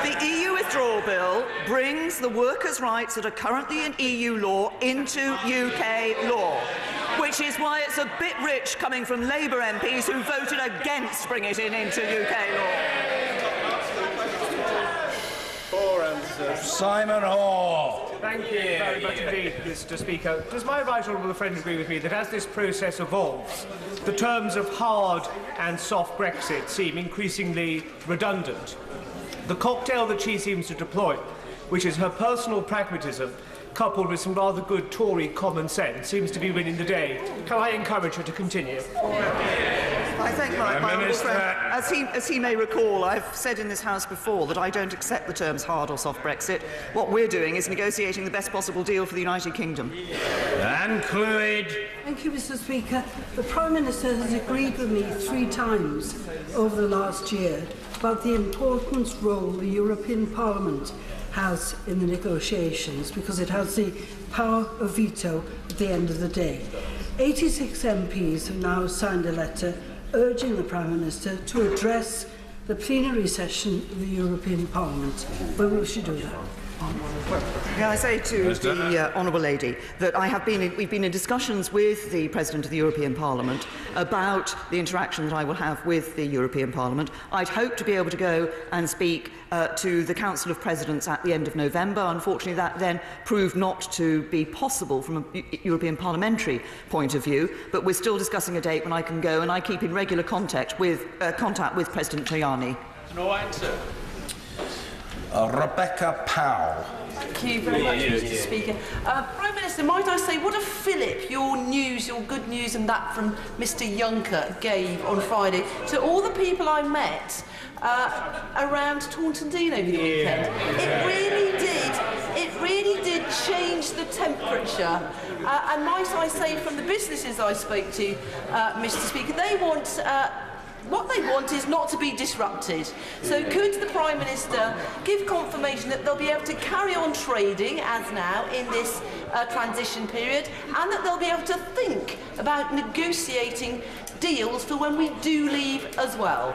The EU withdrawal bill brings the workers' rights that are currently in EU law into UK law, which is why it's a bit rich coming from Labour MPs who voted against bringing it into UK law. Four answers. Simon Hoare. Thank you very much indeed, Mr. Speaker. Does my right honourable friend agree with me that as this process evolves, the terms of hard and soft Brexit seem increasingly redundant? The cocktail that she seems to deploy, which is her personal pragmatism, coupled with some rather good Tory common sense, seems to be winning the day. Can I encourage her to continue? I thank my honourable friend. As he may recall, I've said in this House before that I don't accept the terms hard or soft Brexit. What we're doing is negotiating the best possible deal for the United Kingdom. And Clwyd. Thank you, Mr. Speaker. The Prime Minister has agreed with me 3 times over the last year about the important role the European Parliament has in the negotiations because it has the power of veto at the end of the day. 86 MPs have now signed a letter urging the Prime Minister to address the plenary session of the European Parliament. When will she do that? Can I say to the honourable lady that we've been in discussions with the President of the European Parliament about the interaction that I will have with the European Parliament. I'd hope to be able to go and speak to the Council of Presidents at the end of November. Unfortunately, that then proved not to be possible from a European parliamentary point of view, but we're still discussing a date when I can go, and I keep in regular contact with President Tajani. No answer. Rebecca Powell. Thank you very much, Mr. Speaker. Prime Minister, might I say, what a fillip your news, your good news and that from Mr Juncker gave on Friday to all the people I met around Taunton Deane over the weekend. It really did change the temperature. And might I say, from the businesses I spoke to, Mr Speaker, they want... what they want is not to be disrupted. So could the Prime Minister give confirmation that they'll be able to carry on trading as now in this transition period, and that they'll be able to think about negotiating deals for when we do leave as well?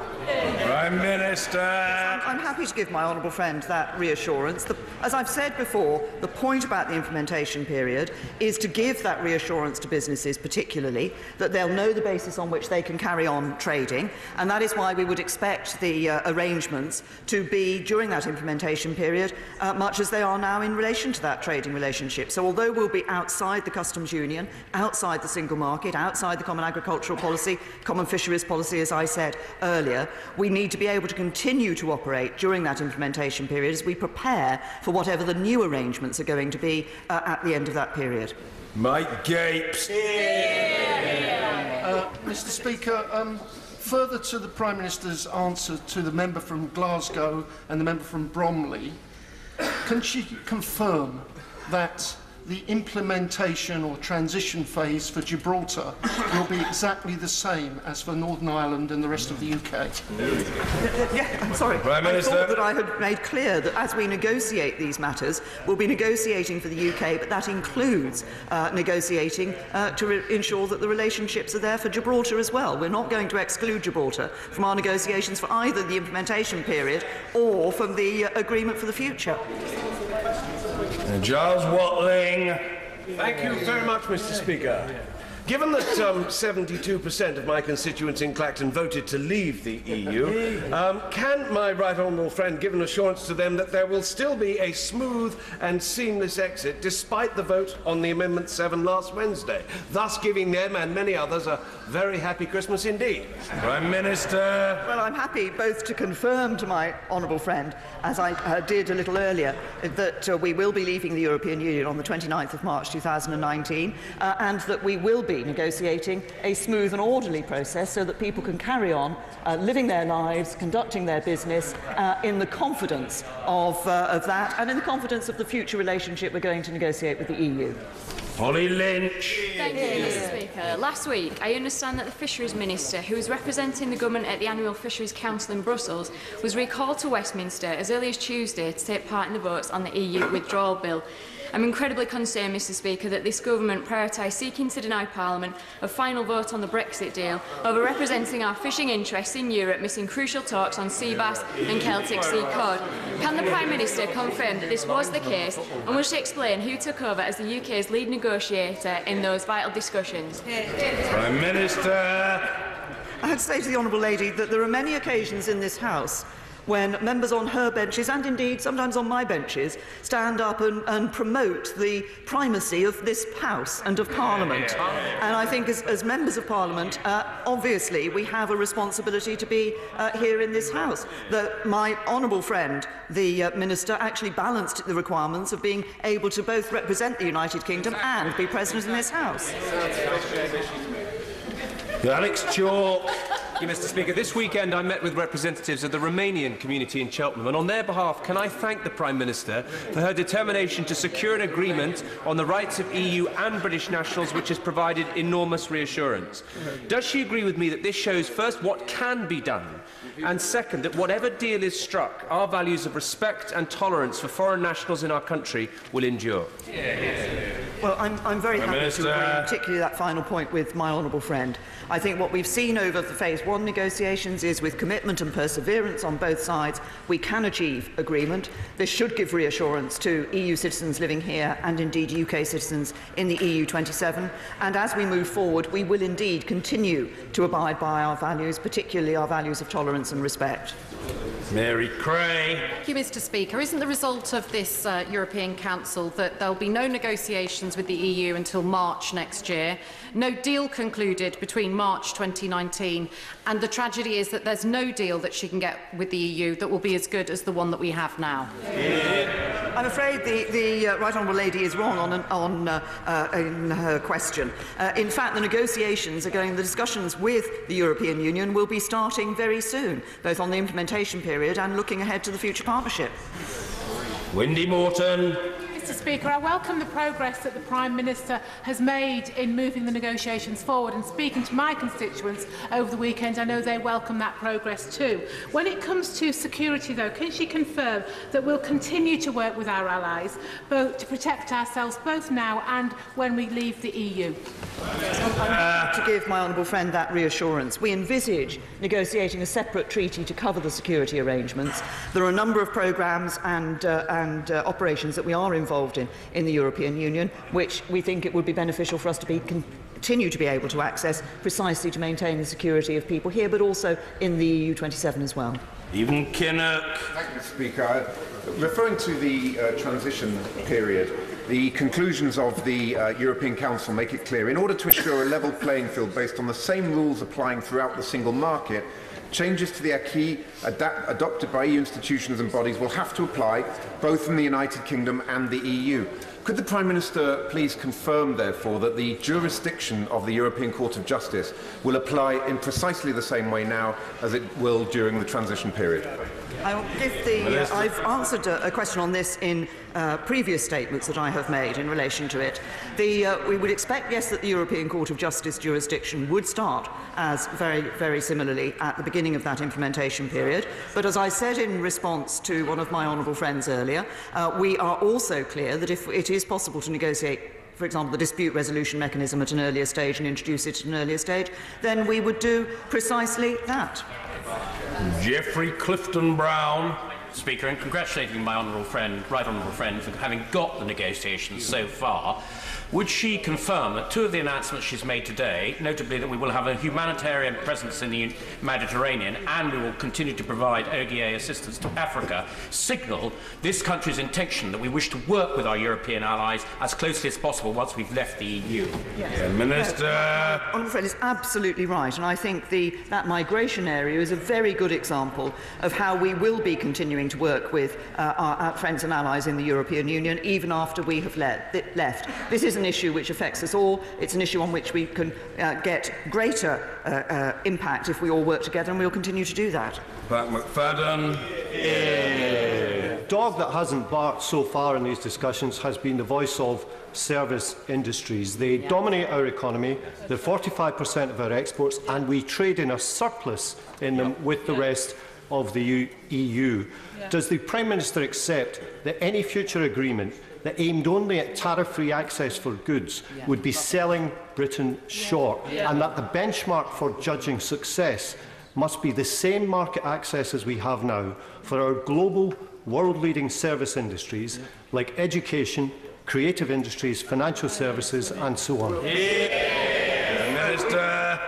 Prime Minister. I'm happy to give my honourable friend that reassurance. As I've said before, the point about the implementation period is to give that reassurance to businesses particularly, that they'll know the basis on which they can carry on trading, and that is why we would expect the arrangements to be, during that implementation period, much as they are now in relation to that trading relationship. So although we'll be outside the customs union, outside the single market, outside the common agricultural policy, common fisheries policy, as I said earlier, we need to be able to continue to operate during that implementation period as we prepare for whatever the new arrangements are going to be at the end of that period. Mike Gapes. Mr Speaker, further to the Prime Minister's answer to the member from Glasgow and the member from Bromley, can she confirm that the implementation or transition phase for Gibraltar will be exactly the same as for Northern Ireland and the rest of the UK? Yeah, I'm sorry. Prime Minister. I thought that I had made clear that as we negotiate these matters, we'll be negotiating for the UK, but that includes negotiating to ensure that the relationships are there for Gibraltar as well. We're not going to exclude Gibraltar from our negotiations for either the implementation period or from the agreement for the future. Giles Watling. Thank you very much, Mr Speaker. Given that 72% of my constituents in Clacton voted to leave the EU, can my right honourable friend give an assurance to them that there will still be a smooth and seamless exit despite the vote on the Amendment 7 last Wednesday, thus giving them and many others a very happy Christmas indeed? Prime Minister. Well, I'm happy both to confirm to my honourable friend, as I did a little earlier, that we will be leaving the European Union on the 29th of March 2019, and that we will be negotiating a smooth and orderly process so that people can carry on living their lives, conducting their business in the confidence of that and in the confidence of the future relationship we're going to negotiate with the EU. Holly Lynch. Thank you, Mr. Speaker. Last week, I understand that the Fisheries Minister, who was representing the government at the annual Fisheries Council in Brussels, was recalled to Westminster as early as Tuesday to take part in the votes on the EU withdrawal bill. I'm incredibly concerned, Mr. Speaker, that this government prioritised seeking to deny Parliament a final vote on the Brexit deal over representing our fishing interests in Europe, missing crucial talks on sea bass and Celtic sea cod. Can the Prime Minister confirm that this was the case, and will she explain who took over as the UK's lead negotiator in those vital discussions? Prime Minister. I had to say to the honourable lady that there are many occasions in this House when members on her benches, and indeed sometimes on my benches, stand up and promote the primacy of this House and of Parliament. And I think as members of Parliament, obviously we have a responsibility to be here in this House. My honourable friend, the Minister, actually balanced the requirements of being able to both represent the United Kingdom and be President in this House. Alex Chalk. Thank you, Mr. Speaker. This weekend I met with representatives of the Romanian community in Cheltenham, and on their behalf can I thank the Prime Minister for her determination to secure an agreement on the rights of EU and British nationals, which has provided enormous reassurance. Does she agree with me that this shows, first, what can be done, and second, that whatever deal is struck, our values of respect and tolerance for foreign nationals in our country will endure? Well, I'm very happy to agree, particularly that final point, with my honourable friend. I think what we've seen over the Phase 1 negotiations is, with commitment and perseverance on both sides, we can achieve agreement. This should give reassurance to EU citizens living here and indeed UK citizens in the EU 27. And as we move forward, we will indeed continue to abide by our values, particularly our values of tolerance and respect. Mary Cray. Thank you, Mr. Speaker. Isn't the result of this European Council that there will be no negotiations with the EU until March next year, no deal concluded between March 2019, and the tragedy is that there's no deal that she can get with the EU that will be as good as the one that we have now? I'm afraid the right honourable lady is wrong in her question. In fact, the negotiations are going, the discussions with the European Union will be starting very soon, both on the implementation period and looking ahead to the future partnership. Wendy Morton. Mr. Speaker, I welcome the progress that the Prime Minister has made in moving the negotiations forward, and speaking to my constituents over the weekend, I know they welcome that progress too. When it comes to security, though, can she confirm that we'll continue to work with our allies both to protect ourselves both now and when we leave the EU? To give my honourable friend that reassurance, we envisage negotiating a separate treaty to cover the security arrangements. There are a number of programmes and operations that we are involved in the European Union, which we think it would be beneficial for us to continue to be able to access, precisely to maintain the security of people here, but also in the EU 27 as well. Even Kinnock. Thank you, Mr. Speaker. Referring to the transition period, the conclusions of the European Council make it clear, in order to assure a level playing field based on the same rules applying throughout the single market, changes to the acquis adopted by EU institutions and bodies will have to apply both in the United Kingdom and the EU. Could the Prime Minister please confirm, therefore, that the jurisdiction of the European Court of Justice will apply in precisely the same way now as it will during the transition period? I've answered a question on this in previous statements that I have made in relation to it. We would expect, yes, that the European Court of Justice jurisdiction would start as very similarly at the beginning of that implementation period. But as I said in response to one of my honourable friends earlier, we are also clear that if it is possible to negotiate, for example, the dispute resolution mechanism at an earlier stage and introduce it at an earlier stage, then we would do precisely that. Geoffrey Clifton-Brown. Speaker, and congratulating my right honourable friend for having got the negotiations so far. would she confirm that two of the announcements she's made today, notably that we will have a humanitarian presence in the Mediterranean and we will continue to provide ODA assistance to Africa, signal this country's intention that we wish to work with our European allies as closely as possible once we've left the EU? Yes. Minister. Honourable friend is absolutely right, and I think that migration area is a very good example of how we will be continuing to work with our friends and allies in the European Union even after we have left. This is an issue which affects us all. It's an issue on which we can get greater impact if we all work together, and we'll continue to do that. Pat McFadden. The dog that hasn't barked so far in these discussions has been the voice of service industries. They dominate our economy, they're 45% of our exports, and we trade in a surplus in them with the rest of the EU. Does the Prime Minister accept that any future agreement that aimed only at tariff-free access for goods would be selling Britain short, and that the benchmark for judging success must be the same market access as we have now for our global, world-leading service industries like education, creative industries, financial services and so on?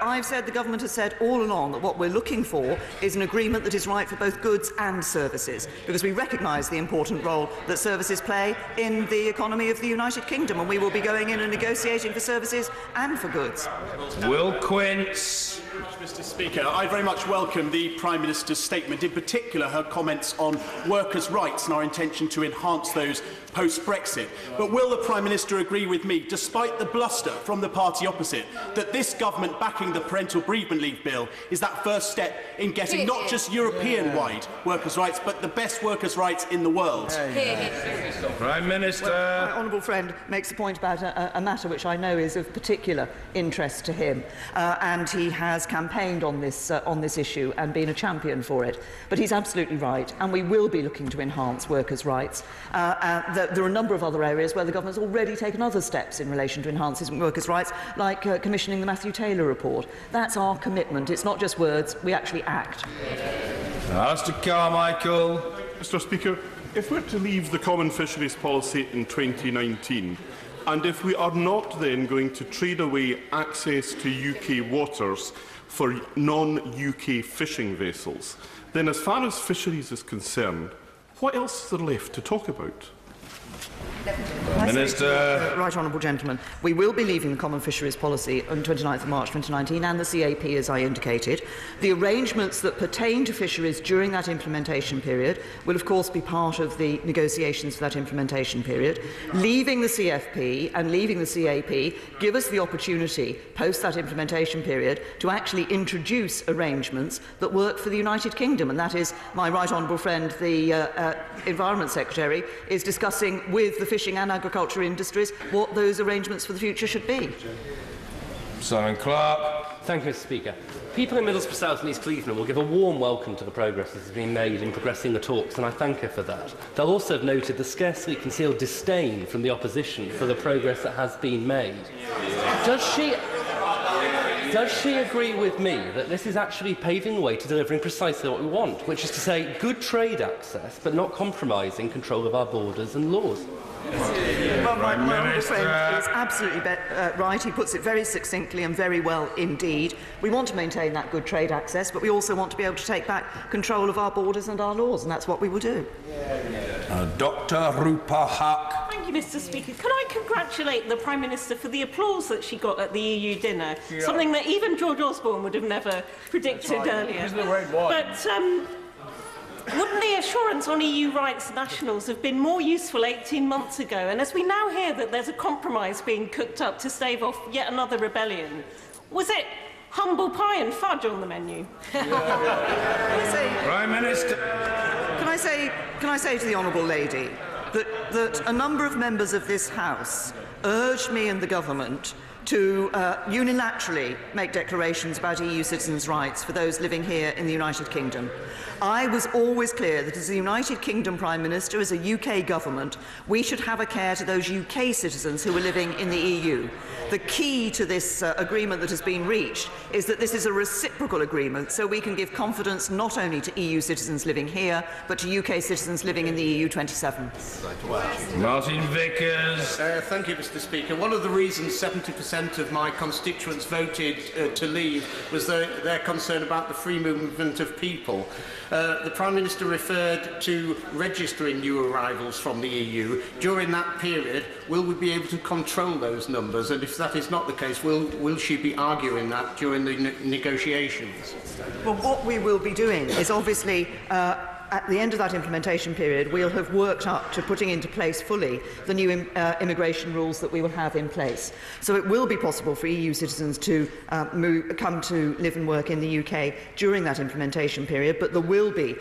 I've said, the government has said all along that what we're looking for is an agreement that is right for both goods and services, because we recognise the important role that services play in the economy of the United Kingdom, and we will be going in and negotiating for services and for goods. Will Quince. Mr. Speaker, I very much welcome the Prime Minister's statement, in particular her comments on workers' rights and our intention to enhance those post-Brexit. But will the Prime Minister agree with me, despite the bluster from the party opposite, that this government backing the parental bereavement leave bill is that first step in getting not just European-wide workers' rights, but the best workers' rights in the world? Prime Minister. Well, my honourable friend makes a point about a matter which I know is of particular interest to him, and he has campaigned on this issue and been a champion for it. But he's absolutely right, and we will be looking to enhance workers' rights. There are a number of other areas where the government has already taken other steps in relation to enhancing workers' rights, like commissioning the Matthew Taylor report. That's our commitment. It's not just words, we actually act. Mr. Carmichael. Mr. Speaker, if we're to leave the common fisheries policy in 2019, and if we are not then going to trade away access to UK waters for non-UK fishing vessels, then as far as fisheries is concerned, what else is there left to talk about? Minister. Right honourable gentleman, we will be leaving the Common Fisheries Policy on 29th of March 2019 and the CAP, as I indicated. The arrangements that pertain to fisheries during that implementation period will of course be part of the negotiations for that implementation period. Leaving the CFP and leaving the CAP give us the opportunity, post that implementation period, to actually introduce arrangements that work for the United Kingdom, and that is, my right honourable friend, the Environment Secretary, is discussing with the fishing and agriculture industries what those arrangements for the future should be. Simon Clark. Thank you, Mr. Speaker. People in Middlesbrough South and East Cleveland will give a warm welcome to the progress that has been made in progressing the talks, and I thank her for that. They'll also have noted the scarcely concealed disdain from the opposition for the progress that has been made. Does she agree with me that this is actually paving the way to delivering precisely what we want, which is to say good trade access, but not compromising control of our borders and laws? Well, my honourable friend is absolutely right. He puts it very succinctly and very well indeed. We want to maintain that good trade access, but we also want to be able to take back control of our borders and our laws, and that's what we will do. Dr. Rupa Haq. Thank you, Mr. Speaker. Can I congratulate the Prime Minister for the applause that she got at the EU dinner? Yeah. Something that even George Osborne would have never predicted earlier. But wouldn't the assurance on EU rights nationals have been more useful 18 months ago? And as we now hear that there's a compromise being cooked up to stave off yet another rebellion, was it humble pie and fudge on the menu? Prime Minister. Can I say to the honourable lady that a number of members of this House urged me and the government to unilaterally make declarations about EU citizens' rights for those living here in the United Kingdom. I was always clear that as the United Kingdom Prime Minister, as a UK government, we should have a care to those UK citizens who are living in the EU. The key to this agreement that has been reached is that this is a reciprocal agreement, so we can give confidence not only to EU citizens living here, but to UK citizens living in the EU 27. Martin Vickers. Thank you, Mr. Speaker. One of the reasons 70% of my constituents voted to leave was their concern about the free movement of people. The Prime Minister referred to registering new arrivals from the EU. During that period, will we be able to control those numbers? And if that is not the case, will she be arguing that during the negotiations? Well, what we will be doing is obviously at the end of that implementation period, we'll have worked up to putting into place fully the new immigration rules that we will have in place. So it will be possible for EU citizens to come to live and work in the UK during that implementation period, but there will be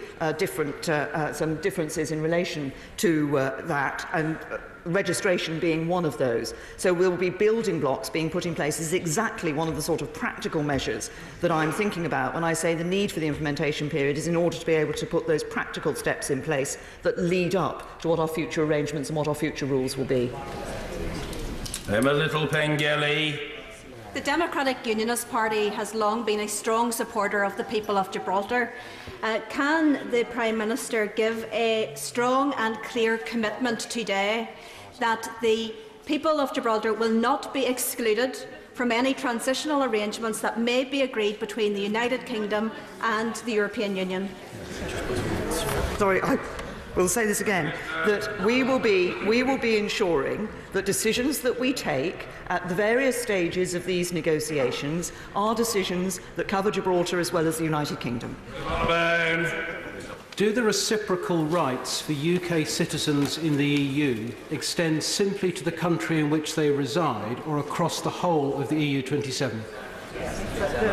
some differences in relation to that, and registration being one of those. So we'll be building blocks being put in place. This is exactly one of the sort of practical measures that I'm thinking about when I say the need for the implementation period is in order to be able to put those practical steps in place that lead up to what our future arrangements and what our future rules will be. Emma Little-Pengelly. The Democratic Unionist Party has long been a strong supporter of the people of Gibraltar. Can the Prime Minister give a strong and clear commitment today that the people of Gibraltar will not be excluded from any transitional arrangements that may be agreed between the United Kingdom and the European Union? Sorry, I will say this again, that we will be ensuring that decisions that we take at the various stages of these negotiations are decisions that cover Gibraltar as well as the United Kingdom. Do the reciprocal rights for UK citizens in the EU extend simply to the country in which they reside or across the whole of the EU 27?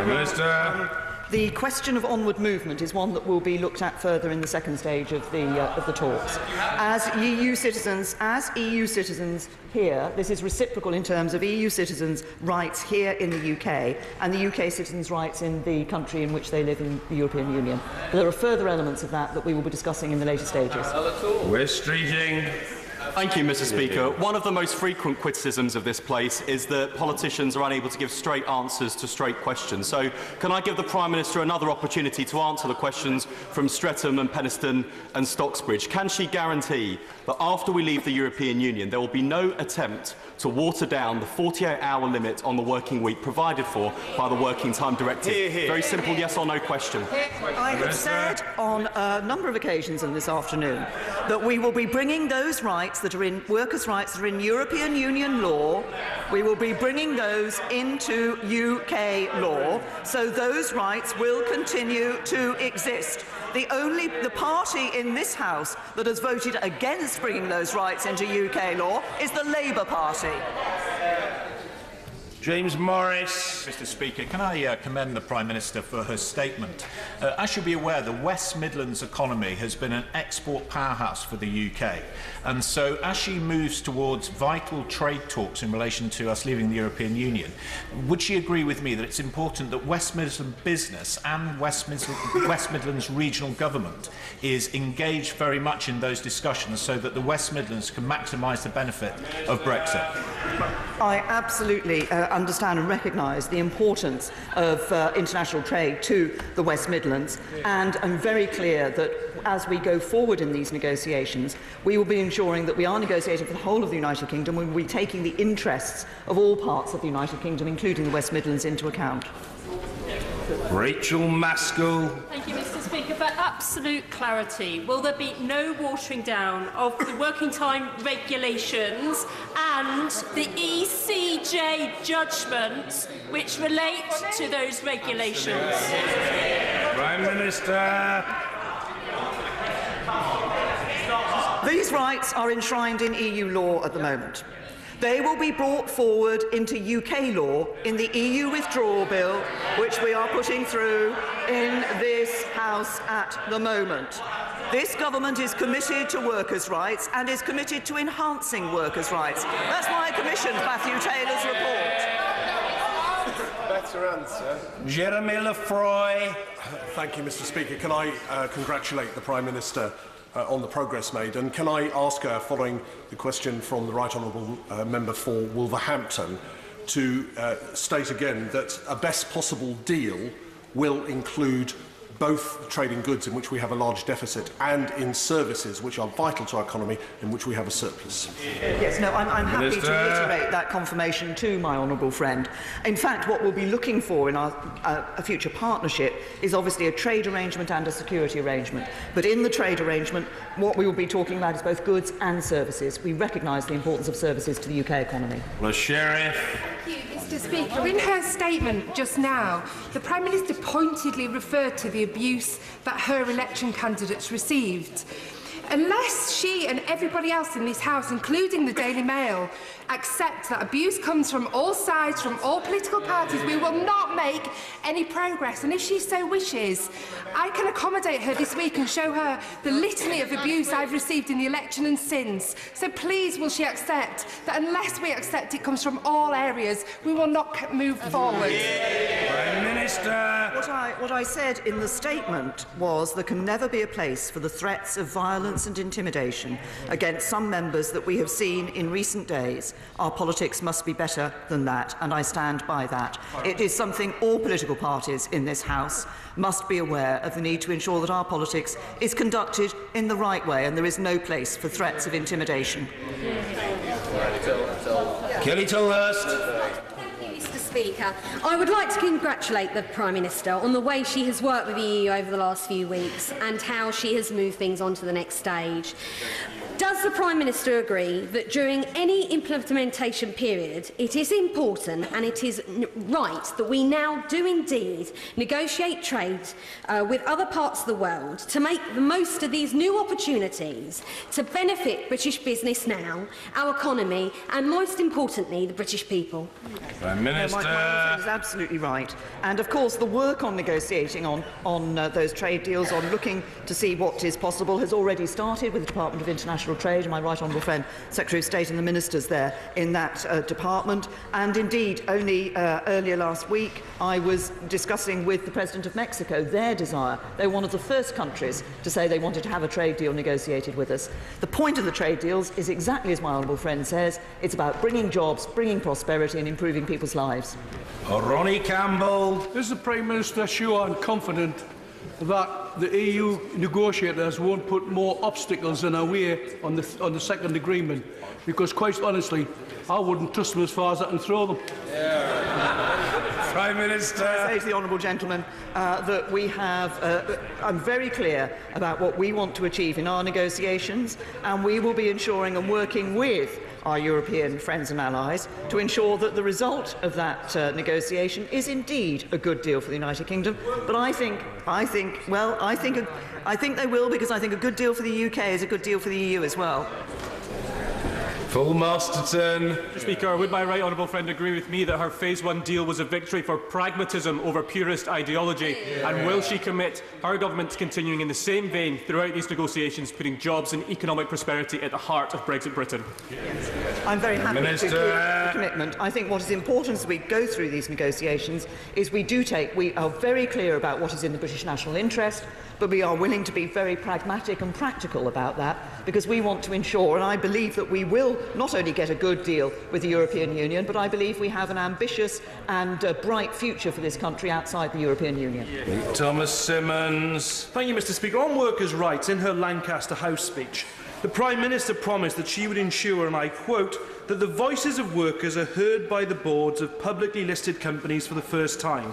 Minister. The question of onward movement is one that will be looked at further in the second stage of the talks. As EU citizens here, this is reciprocal in terms of EU citizens' rights here in the UK and the UK citizens' rights in the country in which they live in the European Union. But there are further elements of that we will be discussing in the later stages. We're streeting. Thank you, Mr. Speaker. One of the most frequent criticisms of this place is that politicians are unable to give straight answers to straight questions. So can I give the Prime Minister another opportunity to answer the questions from Streatham and Penistone and Stocksbridge? Can she guarantee that after we leave the European Union there will be no attempt to water down the 48-hour limit on the working week provided for by the Working Time Directive? Very simple yes or no question. I have said on a number of occasions in this afternoon that we will be bringing those rights that are in workers' rights that are in European Union law, we will be bringing those into UK law, so those rights will continue to exist. The party in this House that has voted against bringing those rights into UK law is the Labour Party. James Morris. Mr. Speaker, can I commend the Prime Minister for her statement? As you'll be aware, the West Midlands economy has been an export powerhouse for the UK. And so as she moves towards vital trade talks in relation to us leaving the European Union, would she agree with me that it's important that West Midlands business and West Midlands regional government is engaged very much in those discussions so that the West Midlands can maximise the benefit of Brexit? I absolutely understand and recognise the importance of international trade to the West Midlands, and I'm very clear that as we go forward in these negotiations, we will be ensuring that we are negotiating for the whole of the United Kingdom. We will be taking the interests of all parts of the United Kingdom, including the West Midlands, into account. Rachel Maskell. Thank you, Mr. Speaker. For absolute clarity, will there be no watering down of the working time regulations and the ECJ judgments which relate to those regulations? Prime Minister. These rights are enshrined in EU law at the moment. They will be brought forward into UK law in the EU withdrawal bill, which we are putting through in this House at the moment. This government is committed to workers' rights and is committed to enhancing workers' rights. That's why I commissioned Matthew Taylor's report. to answer. Jeremy Lefroy. Thank you, Mr. Speaker. Can I congratulate the Prime Minister on the progress made, and can I ask her, following the question from the Right Honourable Member for Wolverhampton, to state again that a best possible deal will include both trade in goods, in which we have a large deficit, and in services, which are vital to our economy, in which we have a surplus. Yes, no, I'm happy to reiterate that confirmation to my honourable friend. In fact, what we'll be looking for in a future partnership is obviously a trade arrangement and a security arrangement. But in the trade arrangement, what we will be talking about is both goods and services. We recognise the importance of services to the UK economy. The Sheriff. Thank you, Mr. Speaker. In her statement just now, the Prime Minister pointedly referred to the abuse that her election candidates received. Unless she and everybody else in this House, including the Daily Mail, accept that abuse comes from all sides, from all political parties, we will not make any progress. And if she so wishes, I can accommodate her this week and show her the litany of abuse I've received in the election and since. So please, will she accept that unless we accept it comes from all areas, we will not move forward? Prime Minister. What I said in the statement was there can never be a place for the threats of violence and intimidation against some members that we have seen in recent days. Our politics must be better than that, and I stand by that. It is something all political parties in this House must be aware of, the need to ensure that our politics is conducted in the right way, and there is no place for threats of intimidation. Kelly Tolhurst. Mr. Speaker, I would like to congratulate the Prime Minister on the way she has worked with the EU over the last few weeks and how she has moved things on to the next stage. Does the Prime Minister agree that during any implementation period it is important and it is right that we now do indeed negotiate trade with other parts of the world to make the most of these new opportunities to benefit British business now, our economy and, most importantly, the British people? Prime Minister. My friend is absolutely right. And of course the work on negotiating on those trade deals, on looking to see what is possible, has already started with the Department of International Trade and my right honourable friend Secretary of State and the ministers there in that department. And indeed, only earlier last week I was discussing with the President of Mexico their desire. They were one of the first countries to say they wanted to have a trade deal negotiated with us. The point of the trade deals is exactly as my honourable friend says. It's about bringing jobs, bringing prosperity and improving people's lives. Ronnie Campbell. Is the Prime Minister sure and confident that the EU negotiators won't put more obstacles in our way on the second agreement? Because, quite honestly, I wouldn't trust them as far as I can throw them. Prime Minister. I say to the honourable gentleman that we have. I'm very clear about what we want to achieve in our negotiations, and we will be ensuring and working with our European friends and allies to ensure that the result of that negotiation is indeed a good deal for the United Kingdom. But I think they will, because I think a good deal for the UK is a good deal for the EU as well. Paul Masterton. Mr. Speaker, would my right honourable friend agree with me that her Phase 1 deal was a victory for pragmatism over purist ideology? Yeah. And will she commit her government to continuing in the same vein throughout these negotiations, putting jobs and economic prosperity at the heart of Brexit Britain? Yes. I'm very happy to give the commitment. I think what is important as we go through these negotiations is we are very clear about what is in the British national interest, but we are willing to be very pragmatic and practical about that, because we want to ensure, and I believe that we will not only get a good deal with the European Union, but I believe we have an ambitious and bright future for this country outside the European Union. Thomas Simmons. Thank you, Mr. Speaker. On workers' rights, in her Lancaster House speech, the Prime Minister promised that she would ensure, and I quote, that the voices of workers are heard by the boards of publicly listed companies for the first time.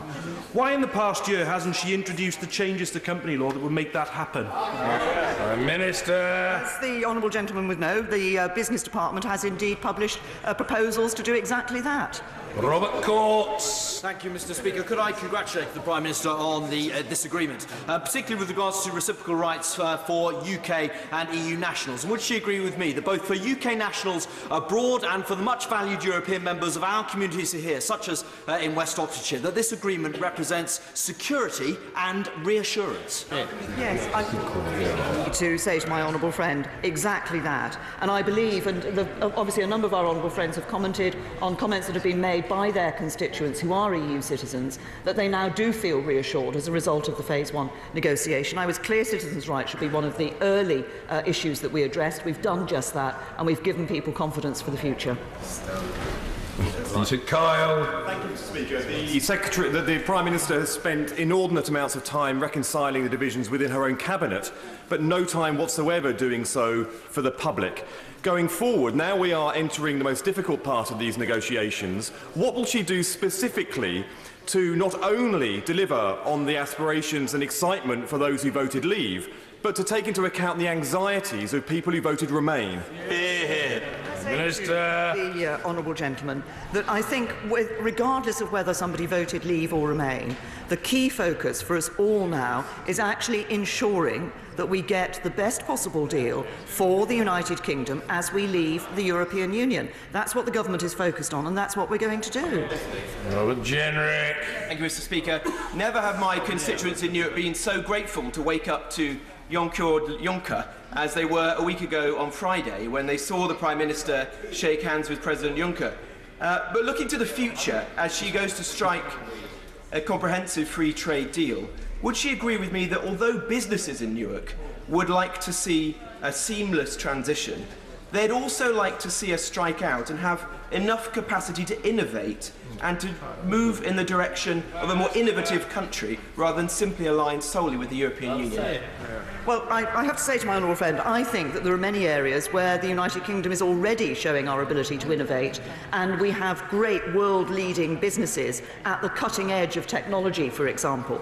Why in the past year hasn't she introduced the changes to company law that would make that happen? Prime Minister. As the honourable gentleman would know, the Business Department has indeed published proposals to do exactly that. Robert Courts. Thank you, Mr. Speaker. Could I congratulate the Prime Minister on this agreement, particularly with regards to reciprocal rights for UK and EU nationals? And would she agree with me that both for UK nationals abroad and for the much-valued European members of our communities here, such as in West Oxfordshire, that this agreement represents security and reassurance? Yes, I to say to my honourable friend exactly that. And I believe, and obviously a number of our honourable friends have commented on comments that have been made made by their constituents who are EU citizens that they now do feel reassured as a result of the Phase 1 negotiation. I was clear citizens' rights should be one of the early issues that we addressed. We've done just that, and we've given people confidence for the future. Kyle. Thank you, Mr. Speaker. The Prime Minister has spent inordinate amounts of time reconciling the divisions within her own cabinet, but no time whatsoever doing so for the public. Going forward, now we are entering the most difficult part of these negotiations. What will she do specifically to not only deliver on the aspirations and excitement for those who voted leave, but to take into account the anxieties of people who voted remain? Minister. The honourable gentleman, that I think, regardless of whether somebody voted leave or remain, the key focus for us all now is actually ensuring that we get the best possible deal for the United Kingdom as we leave the European Union. That's what the government is focused on, and that's what we're going to do. Robert Jenrick. Thank you, Mr. Speaker. Never have my constituents in Europe been so grateful to wake up to Jean-Claude Juncker as they were a week ago on Friday when they saw the Prime Minister shake hands with President Juncker. But looking to the future, as she goes to strike a comprehensive free trade deal, would she agree with me that although businesses in Newark would like to see a seamless transition, they'd also like to see us strike out and have enough capacity to innovate and to move in the direction of a more innovative country rather than simply align solely with the European Union? Well, I have to say to my honourable friend, I think that there are many areas where the United Kingdom is already showing our ability to innovate, and we have great world-leading businesses at the cutting edge of technology, for example,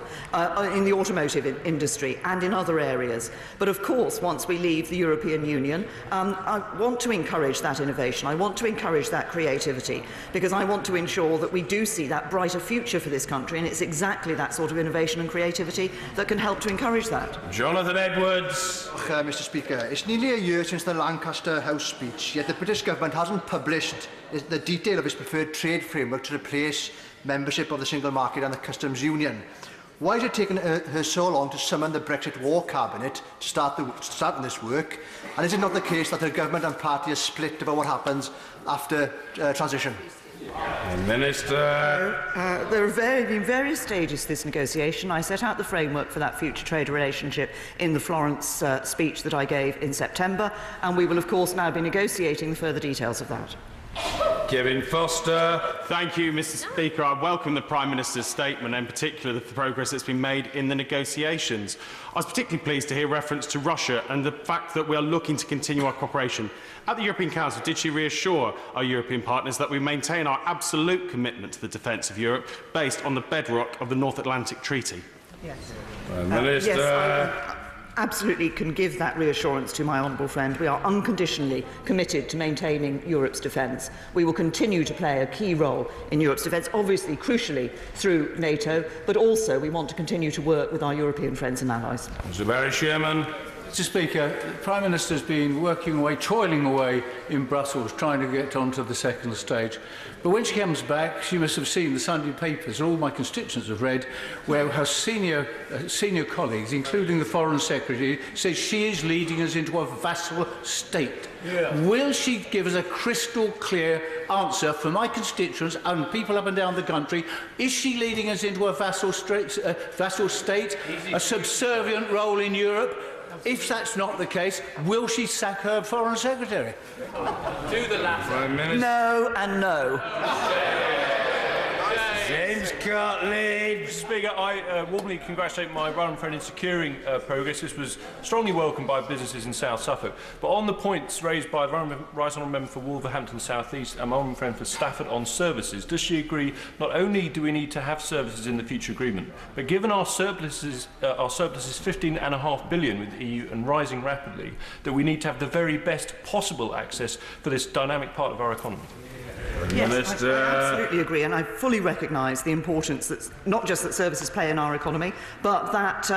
in the automotive industry and in other areas. But of course, once we leave the European Union, I want to encourage that innovation. I want to encourage that creativity, because I want to ensure that we do see that brighter future for this country, and it's exactly that sort of innovation and creativity that can help to encourage that. Jonathan Edwards. Mr. Speaker, it's nearly a year since the Lancaster House speech, yet the British government hasn't published the detail of its preferred trade framework to replace membership of the single market and the customs union. Why has it taken her so long to summon the Brexit War Cabinet to start on this work? And is it not the case that her government and party are split about what happens after transition? Minister. There have been various stages to this negotiation. I set out the framework for that future trade relationship in the Florence speech that I gave in September, and we will of course now be negotiating the further details of that. Kevin Foster. Thank you, Mr. Speaker. I welcome the Prime Minister's statement, and in particular the progress that's been made in the negotiations. I was particularly pleased to hear reference to Russia and the fact that we are looking to continue our cooperation. At the European Council, did she reassure our European partners that we maintain our absolute commitment to the defence of Europe based on the bedrock of the North Atlantic Treaty? Yes. Minister. Yes, I absolutely can give that reassurance to my honourable friend. We are unconditionally committed to maintaining Europe's defence. We will continue to play a key role in Europe's defence, obviously crucially through NATO, but also we want to continue to work with our European friends and allies. Mr. Barry Sherman. Mr. Speaker, the Prime Minister has been working away, toiling away in Brussels, trying to get onto the second stage. But when she comes back, she must have seen the Sunday papers, and all my constituents have read, where her senior colleagues, including the Foreign Secretary, say she is leading us into a vassal state. Yeah. Will she give us a crystal clear answer for my constituents and people up and down the country? Is she leading us into a vassal state, a subservient role in Europe? If that's not the case, will she sack her Foreign Secretary? Do the latter. No and no. James Cartlidge. Mr. Speaker, I warmly congratulate my right friend in securing progress. This was strongly welcomed by businesses in South Suffolk. But on the points raised by the right honourable member for Wolverhampton South East and my honourable friend for Stafford on services, does she agree not only do we need to have services in the future agreement, but given our surplus is 15.5 billion with the EU and rising rapidly, that we need to have the very best possible access for this dynamic part of our economy? Yes, I absolutely agree, and I fully recognise the importance that not just that services play in our economy, but that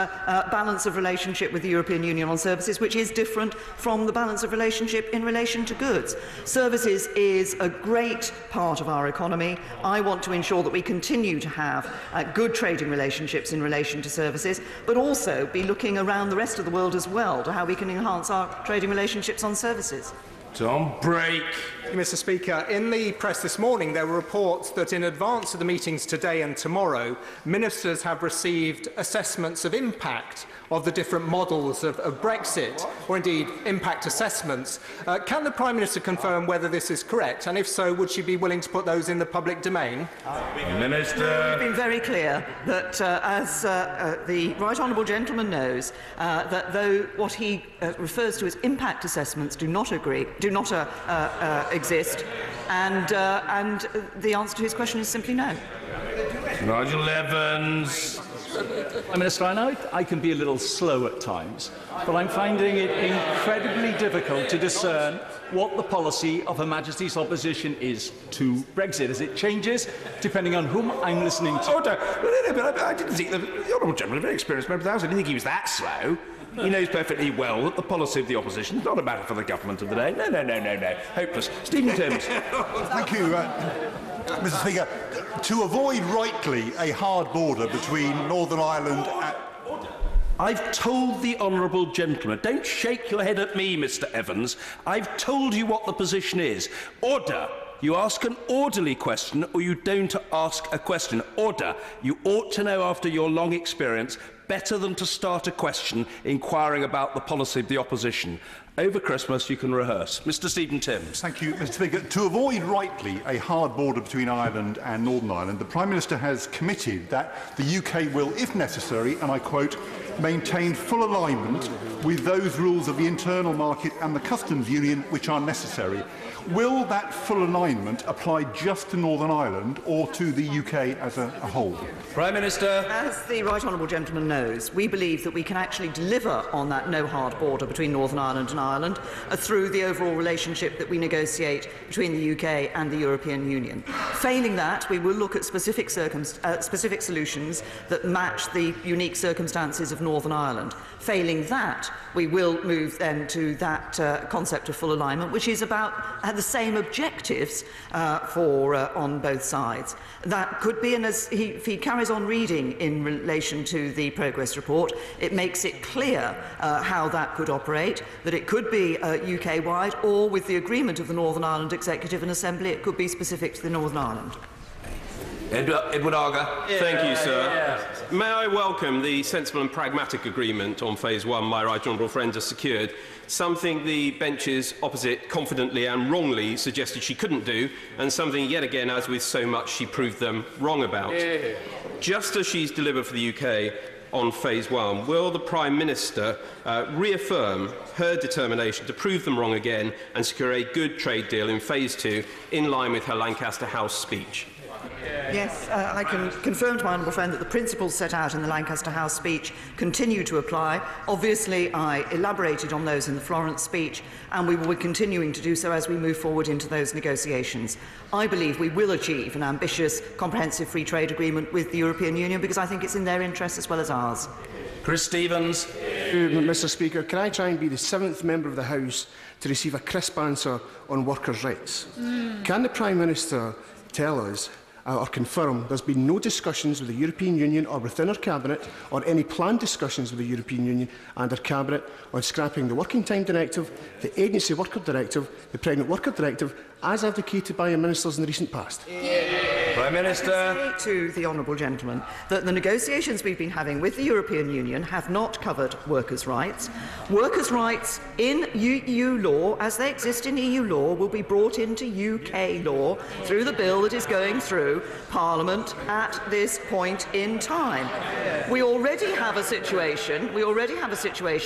balance of relationship with the European Union on services, which is different from the balance of relationship in relation to goods. Services is a great part of our economy. I want to ensure that we continue to have good trading relationships in relation to services, but also be looking around the rest of the world as well to how we can enhance our trading relationships on services. Tom Brake. Mr. Speaker, in the press this morning there were reports that in advance of the meetings today and tomorrow, ministers have received assessments of impact of the different models of Brexit, or indeed impact assessments. Can the Prime Minister confirm whether this is correct? And if so, would she be willing to put those in the public domain? Minister. We've been very clear that, as the Right Honourable Gentleman knows, that though what he refers to as impact assessments do not exist, and the answer to his question is simply no. Nigel Evans. Prime Minister, I know I can be a little slow at times, but I'm finding it incredibly difficult to discern what the policy of Her Majesty's opposition is to Brexit, as it changes depending on whom I'm listening to. Order. But I didn't think the Honourable Gentleman, a very experienced member of the House, I didn't think he was that slow. He knows perfectly well that the policy of the opposition is not a matter for the government of the day. No. Hopeless. Stephen Timms. Thank you, Mr. Speaker. To avoid rightly a hard border between Northern Ireland and... I've told the Honourable Gentleman. Don't shake your head at me, Mr. Evans. I've told you what the position is. Order. You ask an orderly question or you don't ask a question. Order. You ought to know after your long experience better than to start a question inquiring about the policy of the opposition. Over Christmas you can rehearse. Mr. Stephen Timms. Thank you, Mr. Speaker. To avoid rightly a hard border between Ireland and Northern Ireland, the Prime Minister has committed that the UK will, if necessary, and I quote, maintain full alignment with those rules of the internal market and the customs union which are necessary. Will that full alignment apply just to Northern Ireland or to the UK as a whole? Prime Minister. As the Right Honourable Gentleman knows, we believe that we can actually deliver on that no hard border between Northern Ireland and Ireland through the overall relationship that we negotiate between the UK and the European Union. Failing that, we will look at specific solutions that match the unique circumstances of Northern Ireland. Failing that, we will move then to that concept of full alignment, which is about the same objectives on both sides. That could be, and as if he carries on reading in relation to the progress report, it makes it clear how that could operate, that it could be UK-wide, or with the agreement of the Northern Ireland Executive and Assembly, it could be specific to the Northern Ireland. Edward Arger. Thank you, sir. May I welcome the sensible and pragmatic agreement on Phase 1 my right honourable friend has secured, something the benches opposite confidently and wrongly suggested she couldn't do, and something yet again, as with so much, she proved them wrong about. Just as she's delivered for the UK on Phase 1, will the Prime Minister reaffirm her determination to prove them wrong again and secure a good trade deal in Phase 2 in line with her Lancaster House speech? Yes, I can confirm to my honourable friend that the principles set out in the Lancaster House speech continue to apply. Obviously, I elaborated on those in the Florence speech, and we will be continuing to do so as we move forward into those negotiations. I believe we will achieve an ambitious, comprehensive free trade agreement with the European Union because I think it's in their interests as well as ours. Chris Stevens. Mr. Speaker, can I try and be the 7th member of the House to receive a crisp answer on workers' rights? Can the Prime Minister tell us or confirm there's been no discussions with the European Union or within her Cabinet, or any planned discussions with the European Union and her Cabinet on scrapping the Working Time Directive, the Agency Worker Directive, the Pregnant Worker Directive, as advocated by our ministers in the recent past? Prime Minister. I say to the honourable gentleman that the negotiations we've been having with the European Union have not covered workers' rights. Workers' rights in EU law, as they exist in EU law, will be brought into UK law through the bill that is going through Parliament at this point in time. We already have a situation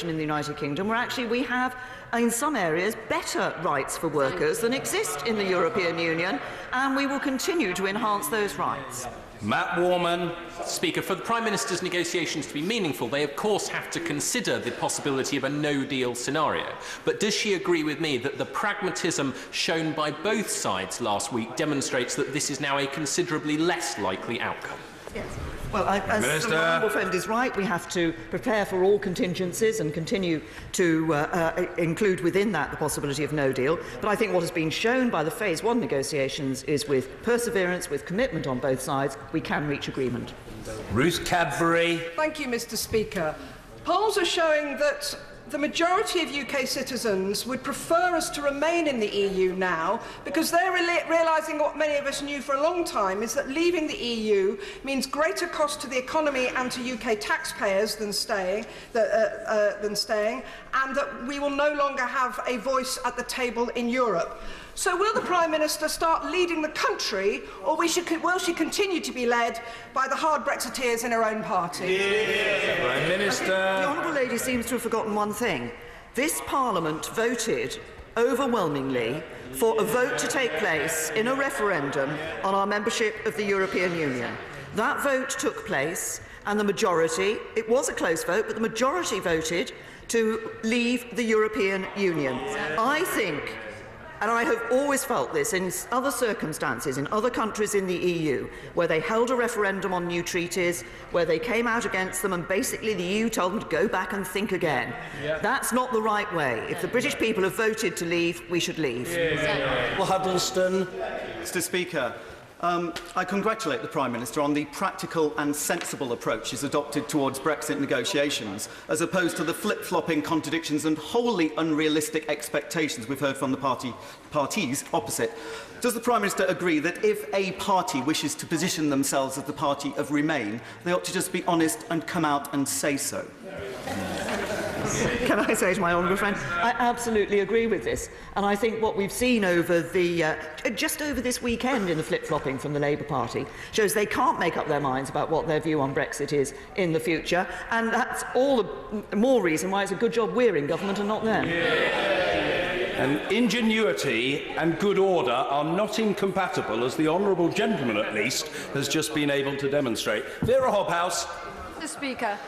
in the United Kingdom where actually we have, in some areas, better rights for workers than exist in the European Union, and we will continue to enhance those rights. Matt Warman. Speaker, for the Prime Minister's negotiations to be meaningful, they of course have to consider the possibility of a no-deal scenario. But does she agree with me that the pragmatism shown by both sides last week demonstrates that this is now a considerably less likely outcome? Yes. Well, as the honourable friend is right, we have to prepare for all contingencies and continue to include within that the possibility of no deal. But I think what has been shown by the Phase 1 negotiations is with perseverance, with commitment on both sides, we can reach agreement. Ruth Cadbury. Thank you, Mr. Speaker. Polls are showing that the majority of UK citizens would prefer us to remain in the EU now, because they're realising what many of us knew for a long time, is that leaving the EU means greater cost to the economy and to UK taxpayers than staying, and that we will no longer have a voice at the table in Europe. So will the Prime Minister start leading the country, or will she continue to be led by the hard Brexiteers in her own party? Prime Minister. The Honourable Lady seems to have forgotten one thing. This Parliament voted overwhelmingly for a vote to take place in a referendum on our membership of the European Union. That vote took place, and the majority, it was a close vote, but the majority voted to leave the European Union. I think, and I have always felt this in other circumstances, in other countries in the EU, where they held a referendum on new treaties, where they came out against them, and basically the EU told them to go back and think again. That's not the right way. If the British people have voted to leave, we should leave. Well, Huddleston. Mr. Speaker, I congratulate the Prime Minister on the practical and sensible approach she's adopted towards Brexit negotiations, as opposed to the flip-flopping contradictions and wholly unrealistic expectations we've heard from the parties opposite. Does the Prime Minister agree that if a party wishes to position themselves as the party of Remain, they ought to just be honest and come out and say so? Can I say to my honourable friend, I absolutely agree with this. And I think what we've seen over the just over this weekend in the flip-flopping from the Labour Party shows they can't make up their minds about what their view on Brexit is in the future. And that's all the more reason why it's a good job we're in government and not them. And ingenuity and good order are not incompatible, as the honourable gentleman, at least, has just been able to demonstrate. Vera Hobhouse. Mr. Speaker,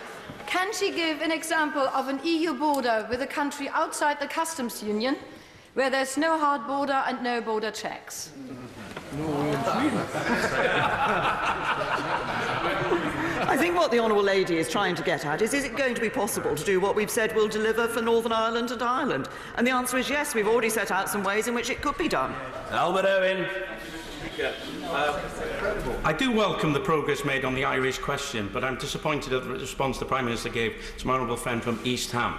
can she give an example of an EU border with a country outside the customs union, where there's no hard border and no border checks? I think what the Honourable Lady is trying to get at is it going to be possible to do what we've said we'll deliver for Northern Ireland and Ireland? And the answer is yes. We've already set out some ways in which it could be done. Albert Owen. I do welcome the progress made on the Irish question, but I'm disappointed at the response the Prime Minister gave to my honourable friend from East Ham.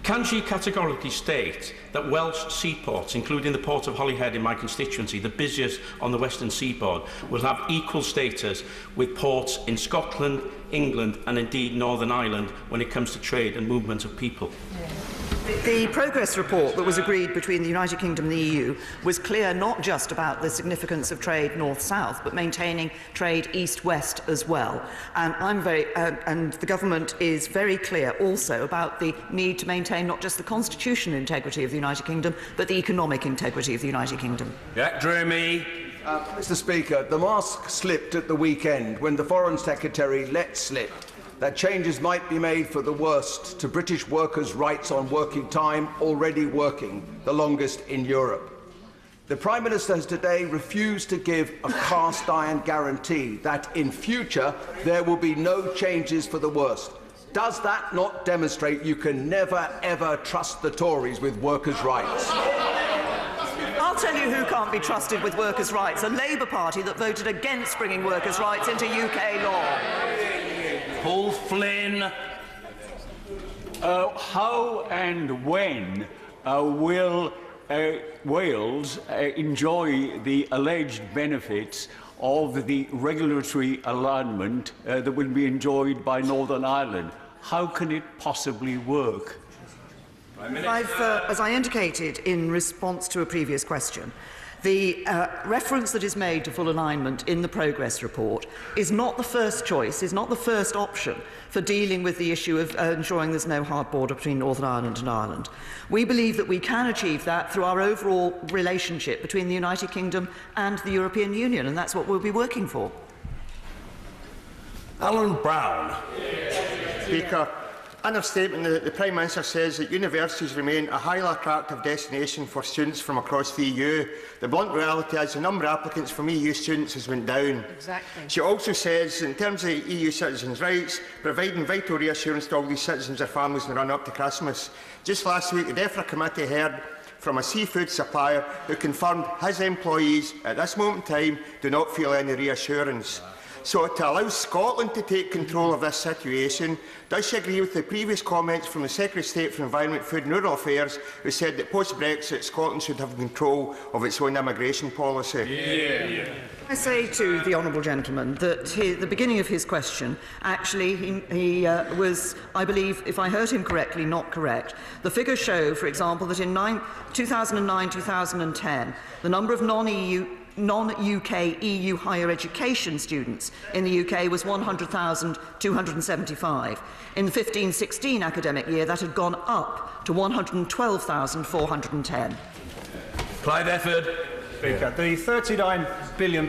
Can she categorically state that Welsh seaports, including the port of Holyhead in my constituency, the busiest on the western seaboard, will have equal status with ports in Scotland, England and indeed Northern Ireland when it comes to trade and movement of people? The progress report that was agreed between the United Kingdom and the EU was clear not just about the significance of trade north-south, but maintaining trade east-west as well. And and the government is very clear also about the need to maintain not just the constitutional integrity of the United Kingdom, but the economic integrity of the United Kingdom. Jack Dromey. Mr. Speaker, the mask slipped at the weekend when the Foreign Secretary let slip that changes might be made for the worst to British workers' rights on working time, already working the longest in Europe. The Prime Minister has today refused to give a cast-iron guarantee that in future there will be no changes for the worst. Does that not demonstrate you can never, ever trust the Tories with workers' rights? I'll tell you who can't be trusted with workers' rights, a Labour Party that voted against bringing workers' rights into UK law. Paul Flynn. How and when will Wales enjoy the alleged benefits of the regulatory alignment that will be enjoyed by Northern Ireland? How can it possibly work? As I indicated in response to a previous question, the reference that is made to full alignment in the progress report is not the first choice, is not the first option for dealing with the issue of ensuring there's no hard border between Northern Ireland and Ireland. We believe that we can achieve that through our overall relationship between the United Kingdom and the European Union, and that's what we'll be working for. Alan Brown. Speaker, in a statement, the Prime Minister says that universities remain a highly attractive destination for students from across the EU. The blunt reality is the number of applicants from EU students has went down. Exactly. She also says, in terms of EU citizens' rights, providing vital reassurance to all these citizens and families in the run-up to Christmas. Just last week, the DEFRA committee heard from a seafood supplier who confirmed his employees, at this moment in time, do not feel any reassurance. So, to allow Scotland to take control of this situation, does she agree with the previous comments from the Secretary of State for Environment, Food and Rural Affairs, who said that post-Brexit Scotland should have control of its own immigration policy? I say to the honourable gentleman that the beginning of his question, actually, he was, I believe, if I heard him correctly, not correct. The figures show, for example, that in 2009-2010, the number of non-UK EU higher education students in the UK was 100,275. In the 15-16 academic year, that had gone up to 112,410. Clive Efford. Speaker, the £39 billion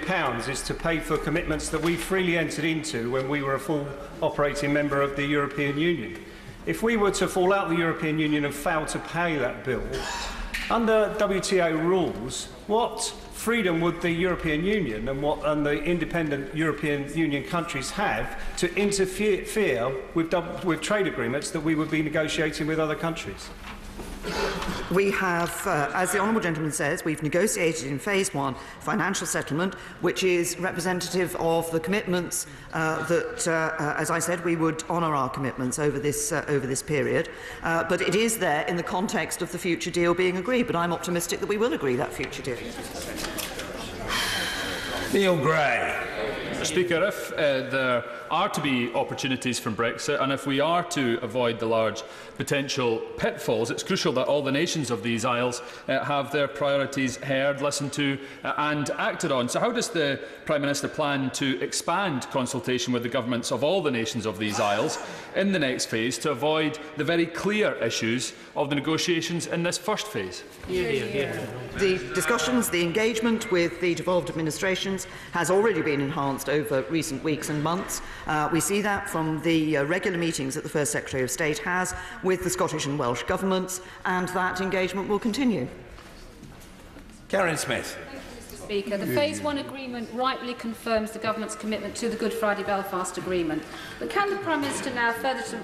is to pay for commitments that we freely entered into when we were a full operating member of the European Union. If we were to fall out of the European Union and fail to pay that bill, under WTO rules, what freedom would the European Union and the independent European Union countries have to interfere with trade agreements that we would be negotiating with other countries? We have, as the honourable gentleman says, we've negotiated in phase 1 financial settlement, which is representative of the commitments that, as I said, we would honour our commitments over this period. But it is there in the context of the future deal being agreed. But I'm optimistic that we will agree that future deal. Neil Gray. Speaker, if there are to be opportunities from Brexit, and if we are to avoid the large potential pitfalls, it's crucial that all the nations of these isles have their priorities heard, listened to and acted on. So how does the Prime Minister plan to expand consultation with the governments of all the nations of these isles in the next phase to avoid the very clear issues of the negotiations in this first phase? The discussions, the engagement with the devolved administrations has already been enhanced over recent weeks and months. We see that from the regular meetings that the First Secretary of State has with the Scottish and Welsh governments, and that engagement will continue. Karen Smith. Speaker, the Phase 1 agreement rightly confirms the government's commitment to the Good Friday Belfast Agreement. But can the Prime Minister now, further to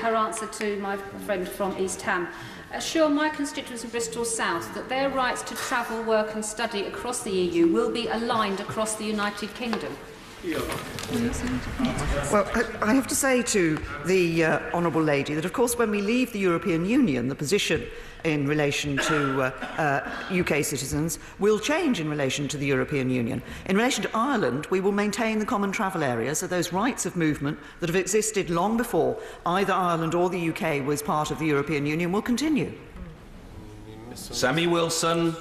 her answer to my friend from East Ham, assure my constituents in Bristol South that their rights to travel, work and study across the EU will be aligned across the United Kingdom? Well, I have to say to the honourable lady that, of course, when we leave the European Union, the position in relation to UK citizens will change in relation to the European Union. In relation to Ireland, we will maintain the common travel area, so those rights of movement that have existed long before either Ireland or the UK was part of the European Union will continue. Sammy Wilson.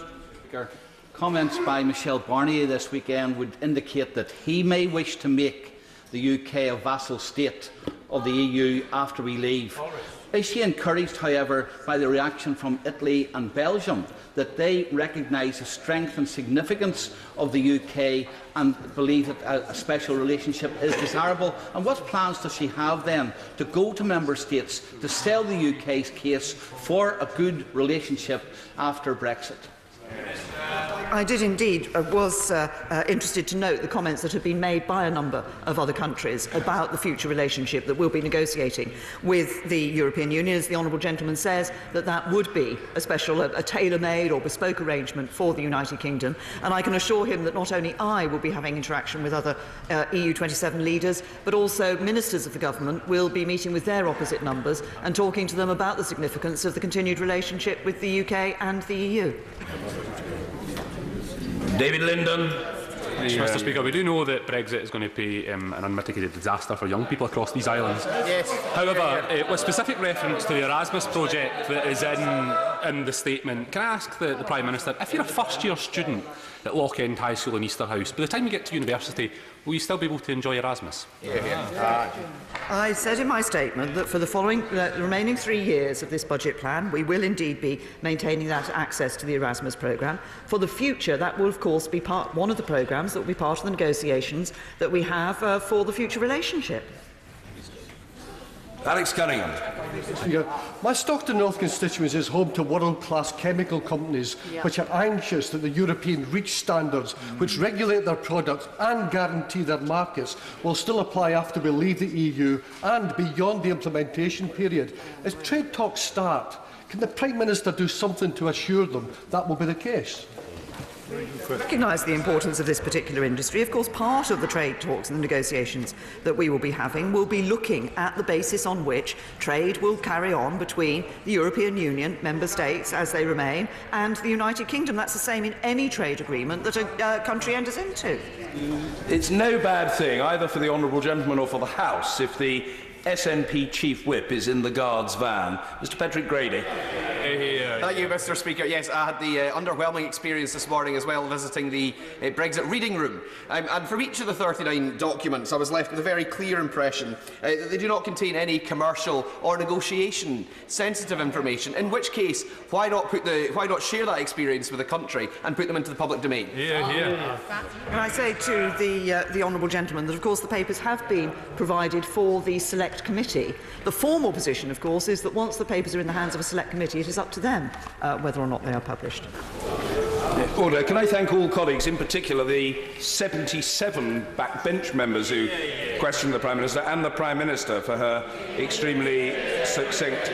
Comments by Michel Barnier this weekend would indicate that he may wish to make the UK a vassal state of the EU after we leave. Is she encouraged, however, by the reaction from Italy and Belgium that they recognise the strength and significance of the UK and believe that a special relationship is desirable? And what plans does she have then to go to Member States to sell the UK's case for a good relationship after Brexit? I did indeed was interested to note the comments that have been made by a number of other countries about the future relationship that we'll be negotiating with the European Union. As the honourable gentleman says, that would be a special, a tailor-made or bespoke arrangement for the United Kingdom. And I can assure him that not only I will be having interaction with other EU27 leaders, but also ministers of the government will be meeting with their opposite numbers and talking to them about the significance of the continued relationship with the UK and the EU. David Linden. Mr. Speaker, we do know that Brexit is going to be an unmitigated disaster for young people across these islands. Yes. However, with specific reference to the Erasmus project that is in the statement, can I ask the Prime Minister, if you're a first-year student at Loch End High School in Easterhouse, by the time you get to university, will you still be able to enjoy Erasmus? I said in my statement that for the remaining 3 years of this budget plan, we will indeed be maintaining that access to the Erasmus programme. For the future, that will of course be one of the programmes that will be part of the negotiations that we have for the future relationship. Alex Cunningham. My Stockton North constituency is home to world-class chemical companies which are anxious that the European REACH standards, which regulate their products and guarantee their markets, will still apply after we leave the EU and beyond the implementation period. As trade talks start, can the Prime Minister do something to assure them that will be the case? I recognise the importance of this particular industry. Of course, part of the trade talks and the negotiations that we will be having will be looking at the basis on which trade will carry on between the European Union member states, as they remain, and the United Kingdom. That's the same in any trade agreement that a country enters into. It's no bad thing, either for the honourable gentleman or for the House, if the SNP Chief Whip is in the Guards' van. Mr Patrick Grady. Thank you, Mr Speaker. Yes, I had the underwhelming experience this morning as well, visiting the Brexit reading room. And from each of the 39 documents, I was left with a very clear impression that they do not contain any commercial or negotiation-sensitive information, in which case, why not share that experience with the country and put them into the public domain? Can I say to the honourable gentleman that, of course, the papers have been provided for the Select Committee. The formal position, of course, is that once the papers are in the hands of a Select Committee, it is up to them whether or not they are published. Order. Can I thank all colleagues, in particular the 77 backbench members who questioned the Prime Minister, and the Prime Minister for her extremely succinct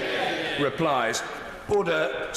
replies. Order.